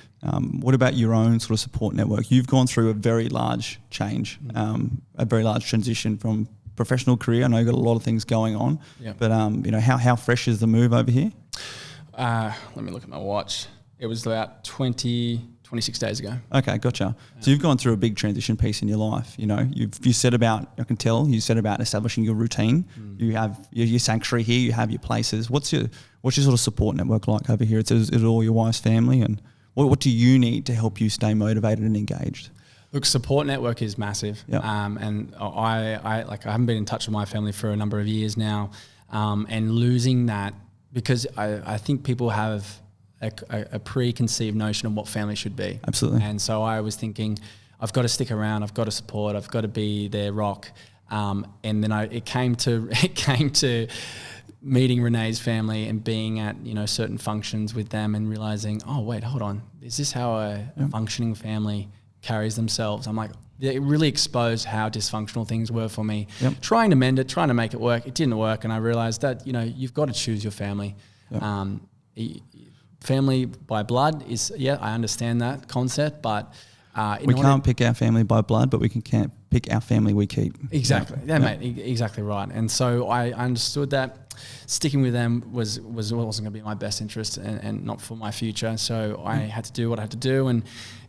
Speaker 1: What about your own sort of support network? You've gone through a very large change, a very large transition from professional career. I know you've got a lot of things going on, but how fresh is the move over here?
Speaker 2: Let me look at my watch. It was about 26 days ago.
Speaker 1: Okay, gotcha. So you've gone through a big transition piece in your life. You set about, I can tell, you set about establishing your routine. You have your sanctuary here. You have your places. What's your sort of support network like over here? It's all your wife's family, and what do you need to help you stay motivated and engaged?
Speaker 2: Look, support network is massive.
Speaker 1: Yep.
Speaker 2: And I haven't been in touch with my family for a number of years now. And losing that, because I think people have a preconceived notion of what family should be.
Speaker 1: Absolutely.
Speaker 2: And so I was thinking, I've got to stick around, I've got to support, I've got to be their rock. And then it came to meeting Renee's family and being at, certain functions with them and realizing, oh wait, hold on, is this how a functioning family carries themselves? I'm like, it really exposed how dysfunctional things were for me. Yep. Trying to mend it, trying to make it work, it didn't work, and I realized that you've got to choose your family. Yep. Family by blood is, I understand that concept, but
Speaker 1: we can't pick our family by blood, but we can't pick our family we keep.
Speaker 2: Exactly. Yeah, mate, exactly right. And so I understood that sticking with them wasn't going to be in my best interest and not for my future. So I had to do what I had to do. And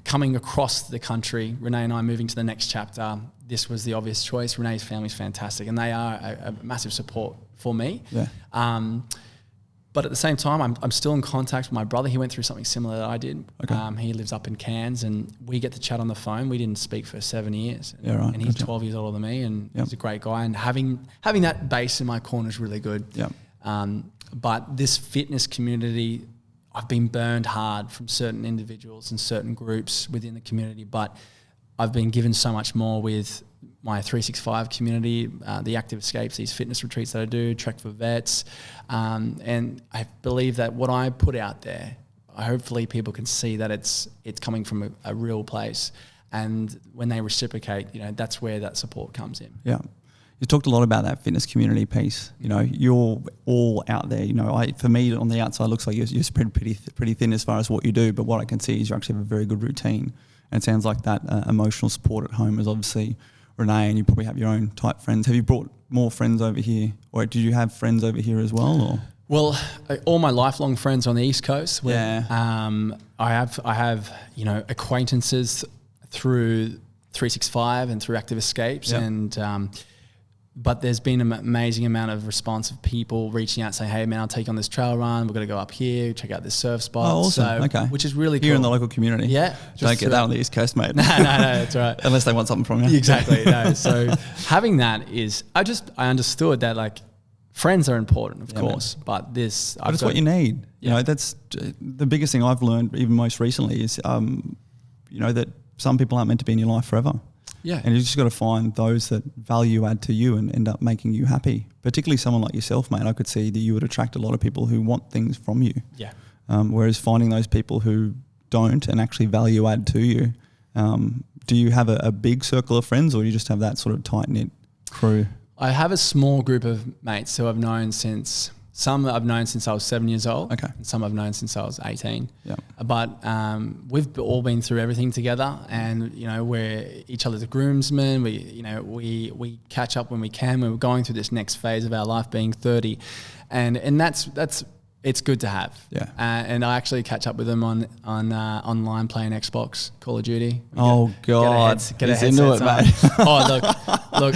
Speaker 2: coming across the country, Renee and I moving to the next chapter, this was the obvious choice. Renee's family's fantastic, and they are a massive support for me. Yeah. But at the same time, I'm still in contact with my brother. He went through something similar that I did. Okay. He lives up in Cairns, and we get to chat on the phone. We didn't speak for 7 years.
Speaker 1: Yeah, right.
Speaker 2: And he's 12 years older than me, and he's a great guy. And having that base in my corner is really good. Yeah. But this fitness community, I've been burned hard from certain individuals and certain groups within the community, but I've been given so much more with my 365 community, the active escapes, these fitness retreats that I do, Trek for Vets. And I believe that what I put out there, hopefully people can see that it's coming from a real place. And when they reciprocate, that's where that support comes in.
Speaker 1: Yeah. You talked a lot about that fitness community piece. You're all out there. For me, on the outside, it looks like you're spread pretty thin as far as what you do. But what I can see is you actually have a very good routine. And it sounds like that emotional support at home is obviously Renee, and you probably have your own type friends. Have you brought more friends over here, or did you have friends over here as well? Or?
Speaker 2: Well, all my lifelong friends on the East Coast. I have acquaintances through 365 and through Active Escapes, and but there's been an amazing amount of response of people reaching out saying, hey man, I'll take you on this trail run, we're going to go up here, check out this surf spot.
Speaker 1: Oh, awesome. Okay.
Speaker 2: Which is really cool.
Speaker 1: Here in the local community.
Speaker 2: Yeah.
Speaker 1: Don't get that on the East Coast, mate.
Speaker 2: No, that's right.
Speaker 1: Unless they want something from you.
Speaker 2: Exactly. No. So having that is, I understood that like friends are important, of course, but
Speaker 1: it's what you need. Yeah. That's the biggest thing I've learned even most recently is, that some people aren't meant to be in your life forever.
Speaker 2: Yeah.
Speaker 1: And you just got to find those that value add to you and end up making you happy. Particularly someone like yourself, mate. I could see that you would attract a lot of people who want things from you.
Speaker 2: Yeah.
Speaker 1: Whereas finding those people who don't and actually value add to you. Do you have a big circle of friends, or do you just have that sort of tight-knit crew?
Speaker 2: I have a small group of mates who I've known since... Some I've known since I was 7 years old. Okay. And some I've known since I was 18. Yeah. But we've all been through everything together, and we're each other's groomsmen. We catch up when we can. We're going through this next phase of our life, being 30, and that's it's good to have. Yeah. And I actually catch up with them on online playing Xbox, Call of Duty.
Speaker 1: Get he's into it, mate.
Speaker 2: Look,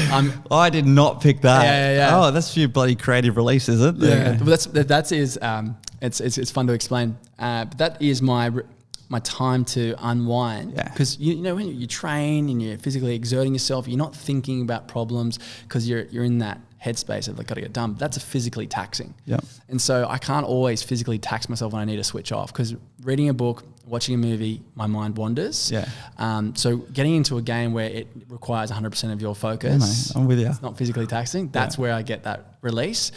Speaker 1: I did not pick that.
Speaker 2: Yeah.
Speaker 1: Oh, that's your bloody creative release, is it?
Speaker 2: Yeah. It's fun to explain. But that is my time to unwind. Yeah. Because when you train and you're physically exerting yourself, you're not thinking about problems because you're in that headspace of like got to get done. But that's physically taxing. Yeah. And so I can't always physically tax myself when I need to switch off, because reading a book, watching a movie, my mind wanders. Yeah. So getting into a game where it requires 100% of your focus,
Speaker 1: I'm with you.
Speaker 2: It's not physically taxing. That's where I get that release.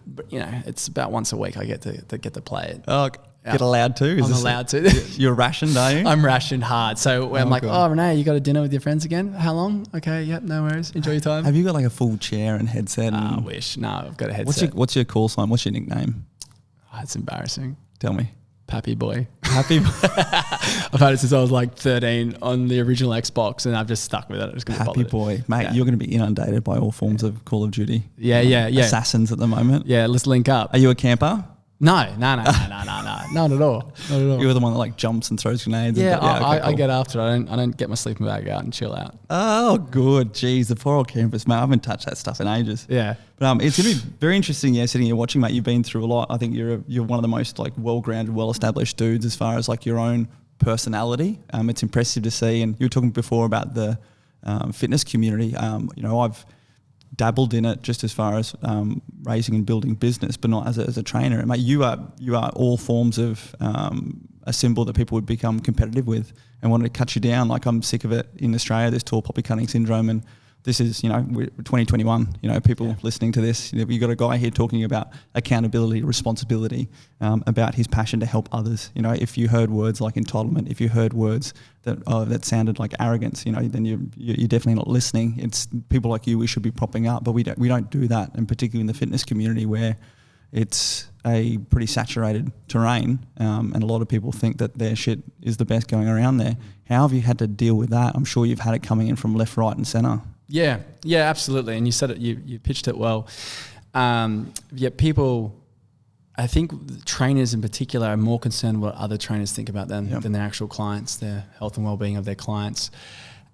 Speaker 2: But it's about once a week I get to play it.
Speaker 1: Oh, get allowed to?
Speaker 2: I'm allowed to.
Speaker 1: You're rationed, are you?
Speaker 2: I'm rationed hard. So I'm like, oh, Renee, you got a dinner with your friends again? How long? Okay, yep, no worries. Enjoy your time.
Speaker 1: Have you got like a full chair and headset?
Speaker 2: I wish. No, I've got a headset.
Speaker 1: What's your call sign? What's your nickname?
Speaker 2: Oh, it's embarrassing.
Speaker 1: Tell me.
Speaker 2: Pappy boy.
Speaker 1: Happy boy.
Speaker 2: I've had it since I was like 13 on the original Xbox, and I've just stuck with it.
Speaker 1: Happy boy. Mate, you're going to be inundated by all forms of Call of Duty.
Speaker 2: Yeah.
Speaker 1: Assassins at the moment.
Speaker 2: Yeah, let's link up.
Speaker 1: Are you a camper?
Speaker 2: No, not at all.
Speaker 1: You're the one that like jumps and throws grenades.
Speaker 2: Yeah, I get after it. I don't get my sleeping bag out and chill out.
Speaker 1: Oh, good. Jeez, the poor old campers, mate. I haven't touched that stuff in ages.
Speaker 2: Yeah.
Speaker 1: But it's going to be very interesting, sitting here watching, mate. You've been through a lot. I think you're one of the most like well-grounded, well-established dudes as far as like your own personality. It's impressive to see. And you were talking before about the fitness community. I've dabbled in it just as far as raising and building business, but not as a trainer. And mate, you are all forms of a symbol that people would become competitive with and want to cut you down. Like, I'm sick of it in Australia, this tall poppy cutting syndrome, and this is, we're 2021, people listening to this, you've got a guy here talking about accountability, responsibility, about his passion to help others. If you heard words like entitlement, if you heard words that sounded like arrogance, then you're definitely not listening. It's people like you we should be propping up, but we don't do that, and particularly in the fitness community where it's a pretty saturated terrain, and a lot of people think that their shit is the best going around there. How have you had to deal with that? I'm sure you've had it coming in from left, right and centre.
Speaker 2: Yeah, absolutely. And you said it, you pitched it well. People, I think trainers in particular are more concerned what other trainers think about them than their actual clients, their health and well-being of their clients.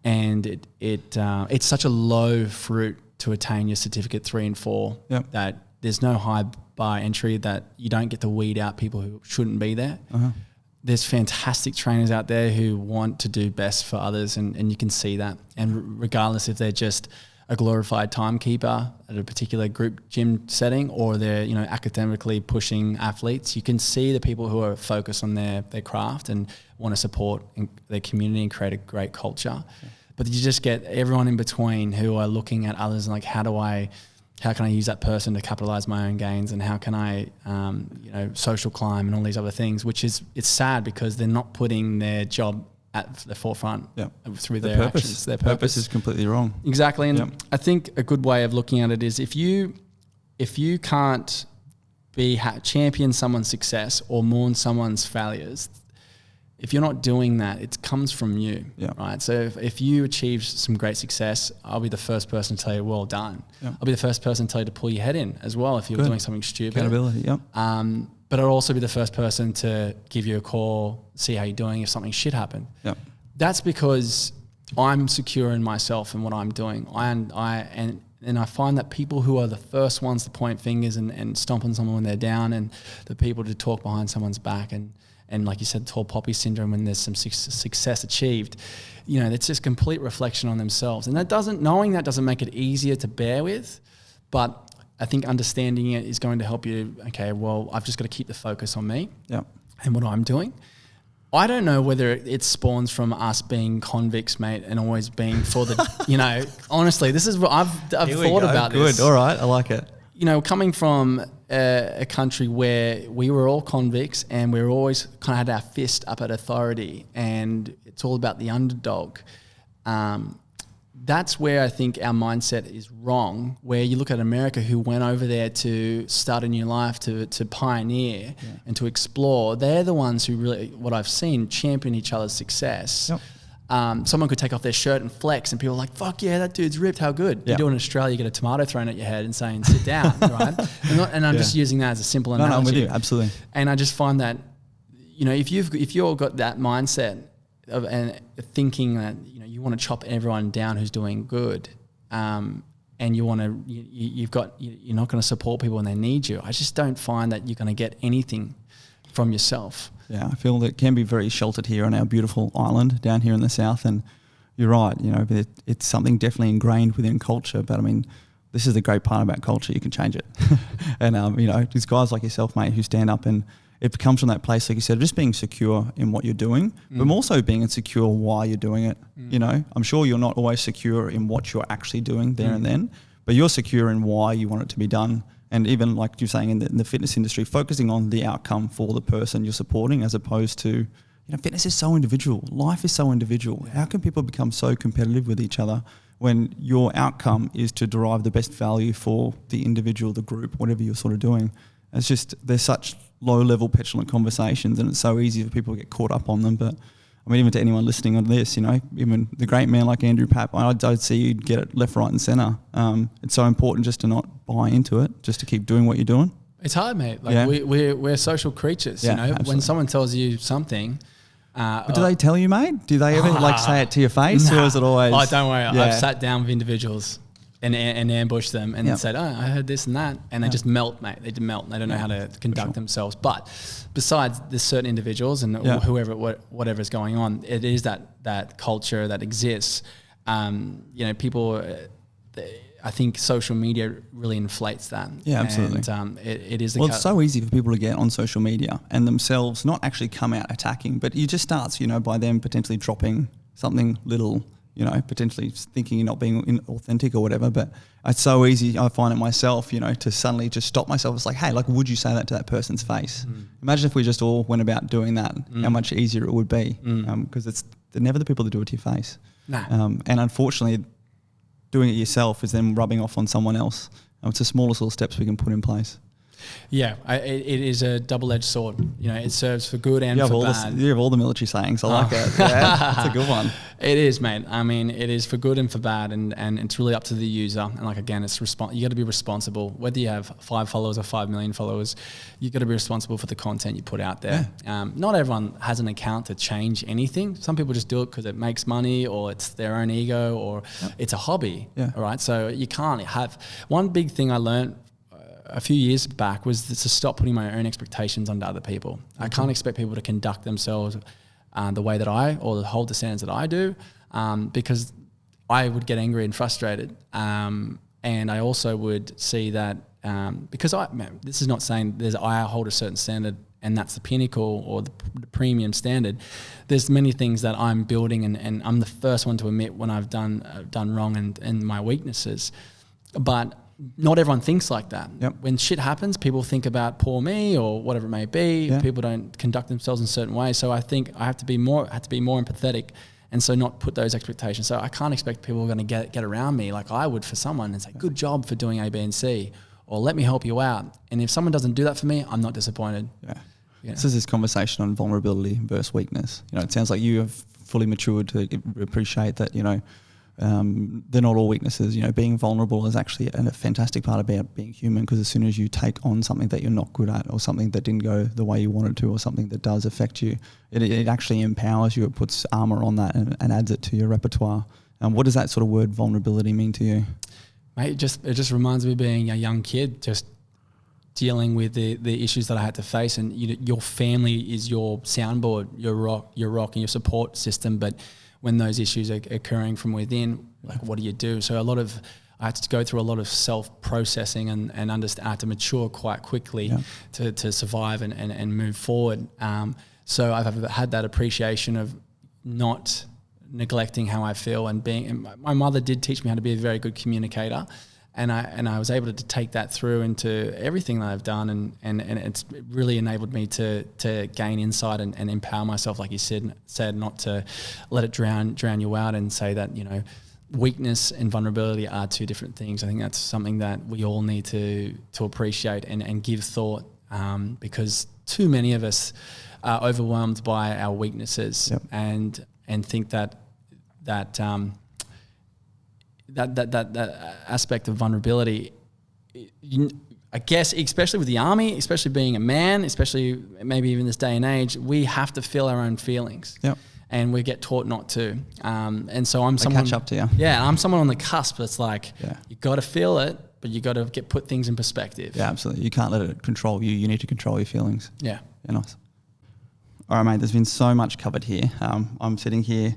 Speaker 2: And it's such a low fruit to attain your certificate 3 and 4 that there's no high bar entry, that you don't get to weed out people who shouldn't be there. There's fantastic trainers out there who want to do best for others, and you can see that. And regardless if they're just a glorified timekeeper at a particular group gym setting, or they're academically pushing athletes, you can see the people who are focused on their craft and want to support their community and create a great culture. But you just get everyone in between who are looking at others and like, how can I use that person to capitalize my own gains, and how can I, social climb and all these other things, it's sad because they're not putting their job at the forefront through their actions. Their
Speaker 1: purpose is completely wrong.
Speaker 2: Exactly. And I think a good way of looking at it is if you can't champion someone's success or mourn someone's failures, if you're not doing that, it comes from you, right? So if you achieve some great success, I'll be the first person to tell you, well done. I'll be the first person to tell you to pull your head in as well if you're doing something stupid.
Speaker 1: Accountability,
Speaker 2: But I'll also be the first person to give you a call, see how you're doing if something shit happened. That's because I'm secure in myself and what I'm doing. And I find that people who are the first ones to point fingers and stomp on someone when they're down, and the people to talk behind someone's back, and like you said, tall poppy syndrome, when there's some success achieved, it's just complete reflection on themselves. And knowing that doesn't make it easier to bear with, but I think understanding it is going to help you. Okay, well, I've just got to keep the focus on me and what I'm doing. I don't know whether it spawns from us being convicts, mate, and always being for the, honestly, this is what I've thought about this.
Speaker 1: Good, all right, I like it.
Speaker 2: Coming from a country where we were all convicts and we were always kind of had our fist up at authority, and it's all about the underdog. That's where I think our mindset is wrong, where you look at America, who went over there to start a new life, to pioneer and to explore. They're the ones who really, what I've seen, champion each other's success. Someone could take off their shirt and flex, and people are like, fuck yeah, that dude's ripped, how good. You do it in Australia, you get a tomato thrown at your head and saying, sit down, right? And I'm just using that as a simple analogy.
Speaker 1: No, I'm with you, absolutely.
Speaker 2: And I just find that, if you've got that mindset of and thinking that, you want to chop everyone down who's doing good, and you're not going to support people when they need you, I just don't find that you're going to get anything from yourself.
Speaker 1: Yeah, I feel that it can be very sheltered here on our beautiful island down here in the south, and you're right, but it's something definitely ingrained within culture. But I mean, this is the great part about culture, you can change it. And there's guys like yourself, mate, who stand up, and it comes from that place, like you said, just being secure in what you're doing, but also being insecure why you're doing it. I'm sure you're not always secure in what you're actually doing there and then, but you're secure in why you want it to be done. And even like you're saying in the fitness industry, focusing on the outcome for the person you're supporting, as opposed to, fitness is so individual. Life is so individual. How can people become so competitive with each other when your outcome is to derive the best value for the individual, the group, whatever you're sort of doing? It's just, there's such low-level petulant conversations, and it's so easy for people to get caught up on them. But I mean, even to anyone listening on this, even the great man like Andrew Pap, I'd see you get it left, right and centre. It's so important just to not buy into it, just to keep doing what you're doing.
Speaker 2: It's hard, mate. We're social creatures,
Speaker 1: Absolutely.
Speaker 2: When someone tells you something...
Speaker 1: but do they tell you, mate? Do they ever say it to your face, or is it always...
Speaker 2: Oh, don't worry. I've sat down with individuals and ambush them and said, oh, I heard this and that. And they just melt, mate. They melt. They don't know how to conduct themselves. But besides, there's certain individuals and whatever is going on, it is that culture that exists. People, I think social media really inflates that.
Speaker 1: Yeah, absolutely.
Speaker 2: And it is
Speaker 1: it's so easy for people to get on social media and themselves not actually come out attacking, but it just starts, by them potentially dropping something little, potentially thinking you're not being authentic or whatever. But it's so easy, I find it myself, to suddenly just stop myself. It's like, hey, would you say that to that person's face? Imagine if we just all went about doing that, how much easier it would be. Because they're never the people that do it to your face.
Speaker 2: Nah.
Speaker 1: And unfortunately, doing it yourself is then rubbing off on someone else. It's the smallest little steps we can put in place.
Speaker 2: Yeah, it is a double-edged sword. It serves for good and for bad.
Speaker 1: You have all the military sayings. I like it. Yeah, it's a good one.
Speaker 2: It is, mate. I mean, it is for good and for bad, and it's really up to the user. And again, it's you got to be responsible. Whether you have 5 followers or 5 million followers, you got to be responsible for the content you put out there. Yeah. Not everyone has an account to change anything. Some people just do it because it makes money, or it's their own ego, or it's a hobby. Yeah. All right. So you can't have one big thing I learned a few years back was to stop putting my own expectations onto other people. I can't expect people to conduct themselves the way that or hold the standards that I do, because I would get angry and frustrated. And I also would see that because this is not saying I hold a certain standard and that's the pinnacle or the premium standard. There's many things that I'm building and I'm the first one to admit when I've done wrong and my weaknesses. But not everyone thinks like that.
Speaker 1: Yep.
Speaker 2: When shit happens, people think about poor me or whatever it may be. Yeah. People don't conduct themselves in certain ways. So I think I have to be more empathetic, and so not put those expectations. So I can't expect people are going to get around me like I would for someone and say, good job for doing A, B, and C, or let me help you out. And if someone doesn't do that for me, I'm not disappointed.
Speaker 1: Yeah. This is this conversation on vulnerability versus weakness. It sounds like you have fully matured to appreciate that, they're not all weaknesses. Being vulnerable is actually a fantastic part about being human, because as soon as you take on something that you're not good at, or something that didn't go the way you wanted to, or something that does affect you, it actually empowers you. It puts armor on that and adds it to your repertoire. What does that sort of word vulnerability mean to you?
Speaker 2: Mate, it just reminds me of being a young kid, just dealing with the issues that I had to face. And your family is your soundboard, your rock and your support system. But when those issues are occurring from within, what do you do? So I had to go through a lot of self-processing and understand. I had to mature quite quickly to survive and move forward. So I've had that appreciation of not neglecting how I feel and my mother did teach me how to be a very good communicator. And I was able to take that through into everything that I've done, and it's really enabled me to gain insight and empower myself, like you said, not to let it drown you out and say that weakness and vulnerability are two different things. I think that's something that we all need to appreciate and give thought, because too many of us are overwhelmed by our weaknesses and think that aspect of vulnerability, I guess, especially with the army, especially being a man, especially maybe even this day and age, we have to feel our own feelings.
Speaker 1: Yep.
Speaker 2: And we get taught not to. And so I'm someone...
Speaker 1: catch up to you.
Speaker 2: Yeah, I'm someone on the cusp. It's like, you got to feel it, but you got to put things in perspective.
Speaker 1: Yeah, absolutely. You can't let it control you. You need to control your feelings.
Speaker 2: Yeah.
Speaker 1: Yeah, nice. All right, mate, there's been so much covered here. I'm sitting here.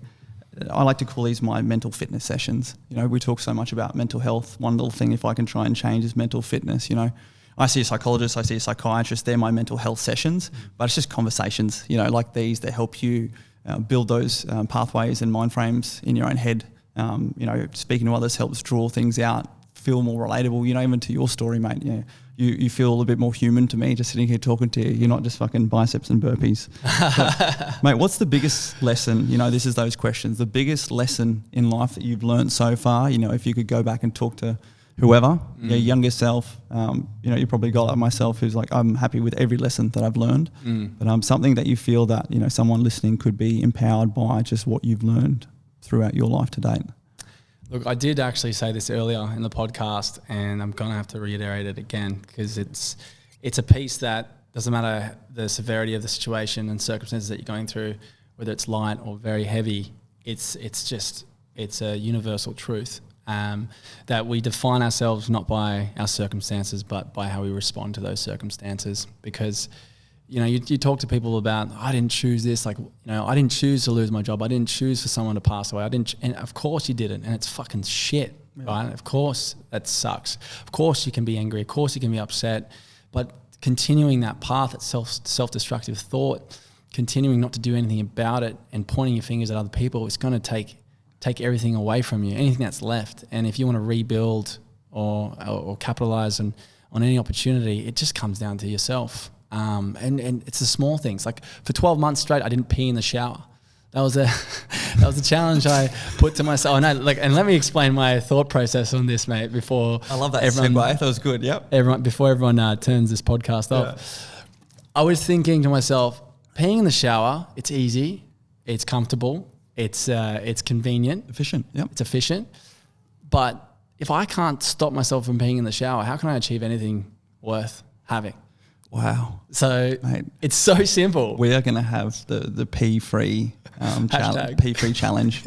Speaker 1: I like to call these my mental fitness sessions. We talk so much about mental health. One little thing, if I can try and change, is mental fitness. I see a psychologist, I see a psychiatrist. They're my mental health sessions, but it's just conversations, like these that help you build those pathways and mind frames in your own head. Speaking to others helps draw things out, feel more relatable, even to your story, mate. Yeah. You feel a little bit more human to me just sitting here talking to you. You're not just fucking biceps and burpees. But, mate, what's the biggest lesson? This is those questions. The biggest lesson in life that you've learned so far, if you could go back and talk to whoever, your younger self, you probably got like myself who's like, I'm happy with every lesson that I've learned. But something that you feel that, someone listening could be empowered by just what you've learned throughout your life to date.
Speaker 2: Look, I did actually say this earlier in the podcast, and I'm going to have to reiterate it again, because it's a piece that doesn't matter the severity of the situation and circumstances that you're going through, whether it's light or very heavy, it's a universal truth. that we define ourselves not by our circumstances, but by how we respond to those circumstances. Because, you talk to people about, I didn't choose this, I didn't choose to lose my job. I didn't choose for someone to pass away. And of course you didn't. And it's fucking shit, right? Of course that sucks. Of course you can be angry. Of course you can be upset. But continuing that path, that self-destructive thought, continuing not to do anything about it and pointing your fingers at other people, it's going to take everything away from you, anything that's left. And if you want to rebuild or capitalize on any opportunity, it just comes down to yourself. And it's the small things. Like for 12 months straight, I didn't pee in the shower. That was a challenge I put to myself. And let me explain my thought process on this, mate. Before
Speaker 1: I love that segue. That was good. Yep.
Speaker 2: Before everyone turns this podcast off, I was thinking to myself, peeing in the shower, it's easy, it's comfortable, it's convenient,
Speaker 1: efficient. Yep.
Speaker 2: It's efficient. But if I can't stop myself from peeing in the shower, how can I achieve anything worth having?
Speaker 1: Wow.
Speaker 2: So mate, it's so simple.
Speaker 1: We are going to have the pee-free challenge, pee-free challenge.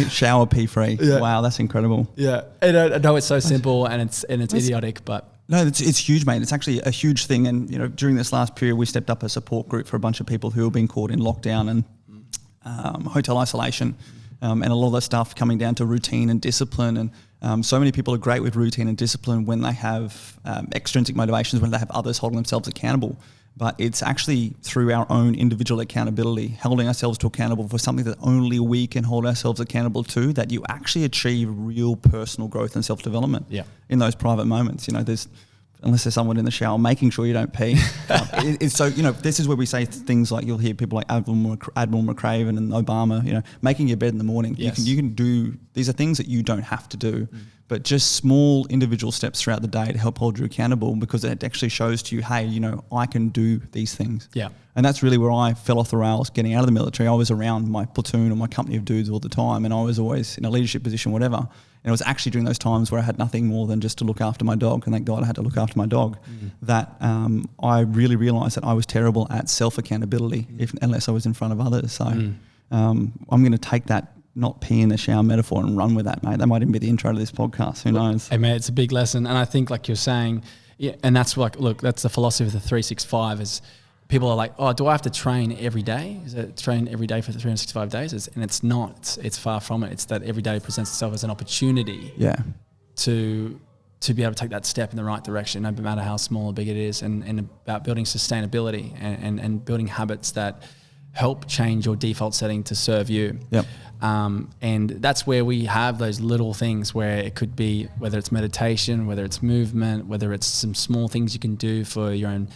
Speaker 1: Shower pee-free. Yeah. Wow, that's incredible.
Speaker 2: Yeah. And I know it's so simple and it's idiotic, but
Speaker 1: no, it's huge, mate. It's actually a huge thing. And during this last period, we stepped up a support group for a bunch of people who have been caught in lockdown and hotel isolation, and a lot of that stuff coming down to routine and discipline. And so many people are great with routine and discipline when they have extrinsic motivations, when they have others holding themselves accountable. But it's actually through our own individual accountability, holding ourselves to accountable for something that only we can hold ourselves accountable to, that you actually achieve real personal growth and self-development in those private moments. Unless there's someone in the shower making sure you don't pee. It's so, this is where we say things like, you'll hear people like Admiral McRaven and Obama, making your bed in the morning. Yes. You can do, these are things that you don't have to do, but just small individual steps throughout the day to help hold you accountable, because it actually shows to you, hey, I can do these things.
Speaker 2: Yeah.
Speaker 1: And that's really where I fell off the rails getting out of the military. I was around my platoon or my company of dudes all the time, and I was always in a leadership position, whatever. And it was actually during those times where I had nothing more than just to look after my dog, and thank God I had to look after my dog, that I really realised that I was terrible at self-accountability unless I was in front of others. So I'm going to take that not pee in the shower metaphor and run with that, mate. That might even be the intro to this podcast. Who knows?
Speaker 2: Hey, mate, it's a big lesson. And I think, like you're saying, and that's that's the philosophy of the 365 is, people are like, oh, do I have to train every day? Is it train every day for the 365 days? And it's not. It's far from it. It's that every day presents itself as an opportunity to be able to take that step in the right direction, no matter how small or big it is, and about building sustainability and building habits that help change your default setting to serve you.
Speaker 1: Yep.
Speaker 2: And that's where we have those little things where it could be, whether it's meditation, whether it's movement, whether it's some small things you can do for your own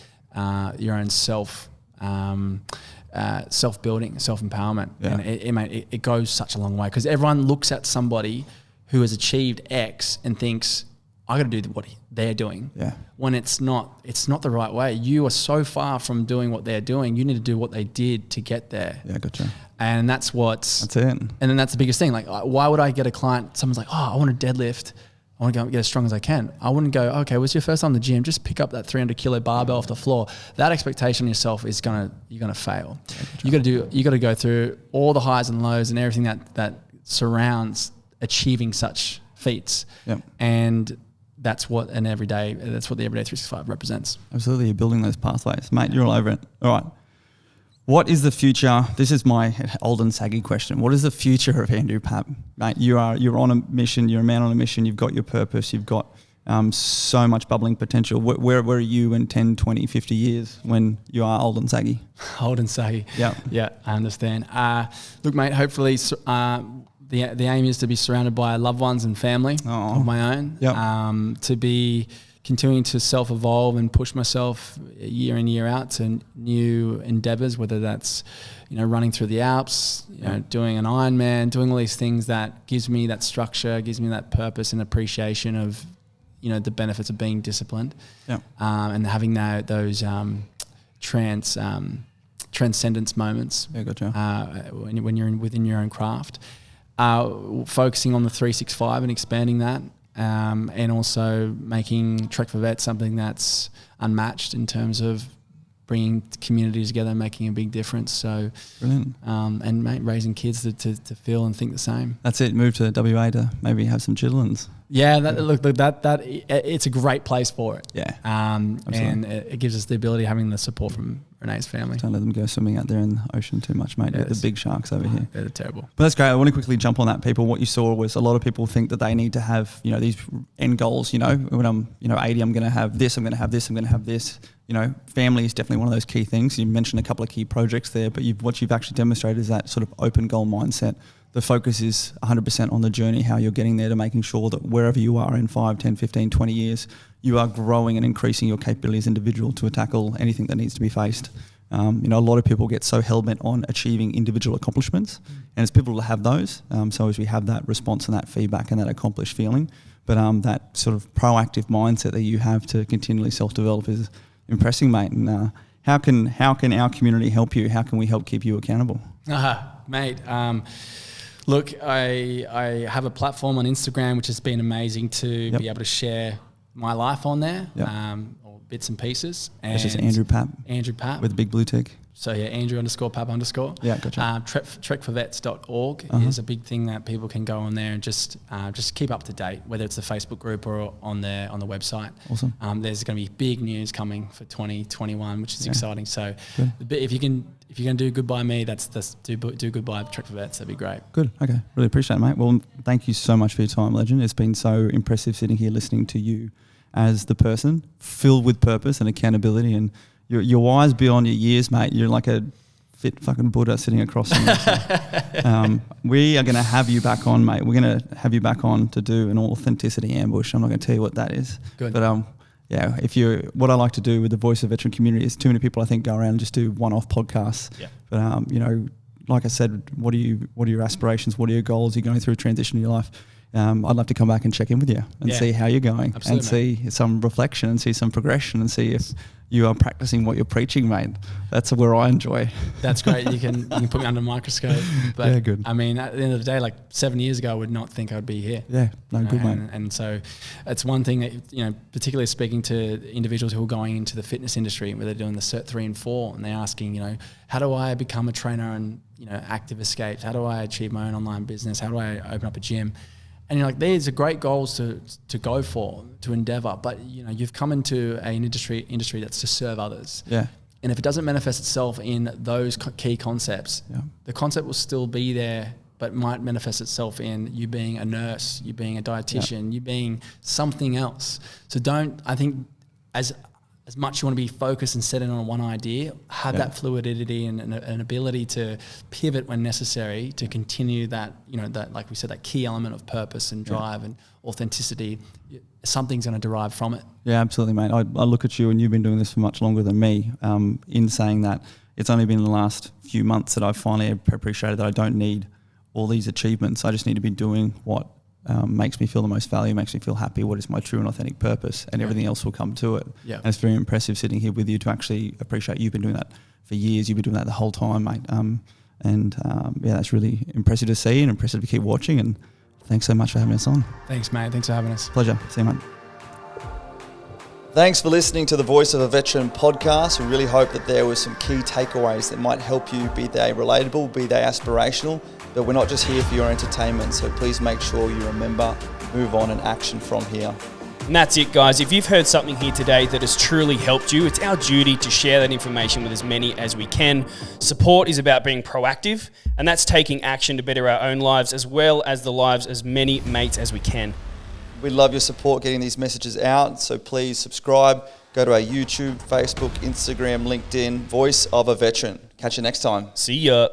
Speaker 2: self-building, self-empowerment.
Speaker 1: Yeah.
Speaker 2: And it goes such a long way, because everyone looks at somebody who has achieved X and thinks, I got to do what they're doing.
Speaker 1: Yeah. When
Speaker 2: it's not the right way. You are so far from doing what they're doing. You need to do what they did to get there.
Speaker 1: Yeah, gotcha.
Speaker 2: And that's it. And then that's the biggest thing. Like, why would I get a client? Someone's like, oh, I want to deadlift. I want to go get as strong as I can. I wouldn't go, okay, what's your first time in the gym? Just pick up that 300 kilo barbell off the floor. That expectation on yourself is you're gonna fail. You got to go through all the highs and lows and everything that surrounds achieving such feats.
Speaker 1: Yep.
Speaker 2: And that's what the everyday 365 represents.
Speaker 1: Absolutely, you're building those pathways, mate. You're all over it. All right. What is the future? This is my old and saggy question. What is the future of Andrew Pap? Mate, you're on a mission. You're a man on a mission. You've got your purpose. You've got so much bubbling potential. Where are you in 10, 20, 50 years when you are old and saggy?
Speaker 2: Old and saggy.
Speaker 1: Yeah.
Speaker 2: Yeah, I understand. Look, mate, hopefully the aim is to be surrounded by loved ones and family of my own.
Speaker 1: Yep.
Speaker 2: To be continuing to self-evolve and push myself year in, year out to new endeavors, whether that's, running through the Alps, doing an Ironman, doing all these things that gives me that structure, gives me that purpose and appreciation of, the benefits of being disciplined.
Speaker 1: Yeah.
Speaker 2: And having those transcendence moments.
Speaker 1: Yeah, gotcha.
Speaker 2: When you're within your own craft. Focusing on the 365 and expanding that. And also making Trek for Vet something that's unmatched in terms of bringing communities together and making a big difference. So,
Speaker 1: brilliant.
Speaker 2: And raising kids to feel and think the same.
Speaker 1: That's it. Move to WA to maybe have some chitlins.
Speaker 2: Yeah, that it's a great place for it.
Speaker 1: Yeah,
Speaker 2: and it gives us the ability of having the support from Renee's family.
Speaker 1: Don't let them go swimming out there in the ocean too much, mate. The big sharks over here.
Speaker 2: They're terrible.
Speaker 1: But that's great. I want to quickly jump on that. People, what you saw was a lot of people think that they need to have, these end goals. When I'm, 80, I'm going to have this. I'm going to have this. I'm going to have this. Family is definitely one of those key things. You mentioned a couple of key projects there, but what you've actually demonstrated is that sort of open goal mindset. The focus is 100% on the journey, how you're getting there, to making sure that wherever you are in 5, 10, 15, 20 years, you are growing and increasing your capability as an individual to tackle anything that needs to be faced. A lot of people get so hell-bent on achieving individual accomplishments, and it's pivotal to have those. So as we have that response and that feedback and that accomplished feeling, but that sort of proactive mindset that you have to continually self-develop is impressing, mate. And how can our community help you? How can we help keep you accountable?
Speaker 2: Mate, look, I have a platform on Instagram which has been amazing to be able to share my life on there, or bits and pieces. And
Speaker 1: it's just Andrew Pap.
Speaker 2: Andrew Pap.
Speaker 1: With a big blue tick.
Speaker 2: So yeah, Andrew_Pap_.
Speaker 1: Yeah, gotcha.
Speaker 2: Trekforvets.org is a big thing that people can go on there and just keep up to date, whether it's the Facebook group or on the website.
Speaker 1: Awesome.
Speaker 2: There's going to be big news coming for 2021, which is exciting. So if you're going to do good by me, do good by Trek for Vets. That'd be great.
Speaker 1: Good. Okay. Really appreciate it, mate. Well, thank you so much for your time, legend. It's been so impressive sitting here listening to you as the person filled with purpose and accountability, and you're wise beyond your years, mate. You're like a fit fucking Buddha sitting across from you. So, we are going to have you back on, mate. We're going to have you back on to do an authenticity ambush. I'm not going to tell you what that is.
Speaker 2: Good.
Speaker 1: But what I like to do with the Voice of Veteran community is too many people I think go around and just do one-off podcasts. Yeah. But like I said, what are your aspirations? What are your goals? You're going through a transition in your life. I'd love to come back and check in with you and see how you're going. Absolutely, and see some reflection and see some progression and see if you are practicing what you're preaching, mate. That's where I enjoy.
Speaker 2: That's great. You can put me under a microscope. But
Speaker 1: yeah, good.
Speaker 2: I mean, at the end of the day, like 7 years ago, I would not think I'd be here.
Speaker 1: Yeah, good, mate.
Speaker 2: And so it's one thing that, particularly speaking to individuals who are going into the fitness industry, where they're doing the Cert 3 and 4, and they're asking, how do I become a trainer and, active escapes? How do I achieve my own online business? How do I open up a gym? And you're like, these are great goals to go for, to endeavor, but you've come into an industry that's to serve others. Yeah. And if it doesn't manifest itself in those key concepts, the concept will still be there, but might manifest itself in you being a nurse, you being a dietitian, you being something else. So I think as much you want to be focused and set in on one idea, have that fluidity and an ability to pivot when necessary to continue that, that, like we said, that key element of purpose and drive and authenticity. Something's going to derive from it.
Speaker 1: Yeah, absolutely, mate. I look at you, and you've been doing this for much longer than me, in saying that it's only been the last few months that I've finally appreciated that I don't need all these achievements. I just need to be doing what makes me feel the most value, makes me feel happy, what is my true and authentic purpose, and everything else will come to it. Yeah. And it's very impressive sitting here with you to actually appreciate you've been doing that for years. You've been doing that the whole time, mate. That's really impressive to see and impressive to keep watching. And thanks so much for having us on.
Speaker 2: Thanks, mate. Thanks for having us.
Speaker 1: Pleasure. See you, mate.
Speaker 3: Thanks for listening to the Voice of a Veteran podcast. We really hope that there were some key takeaways that might help you, be they relatable, be they aspirational. But we're not just here for your entertainment, so please make sure you remember, move on and action from here.
Speaker 4: And that's it, guys. If you've heard something here today that has truly helped you, it's our duty to share that information with as many as we can. Support is about being proactive, and that's taking action to better our own lives as well as the lives as many mates as we can.
Speaker 3: We love your support getting these messages out, so please subscribe, go to our YouTube, Facebook, Instagram, LinkedIn, Voice of a Veteran. Catch you next time.
Speaker 4: See ya.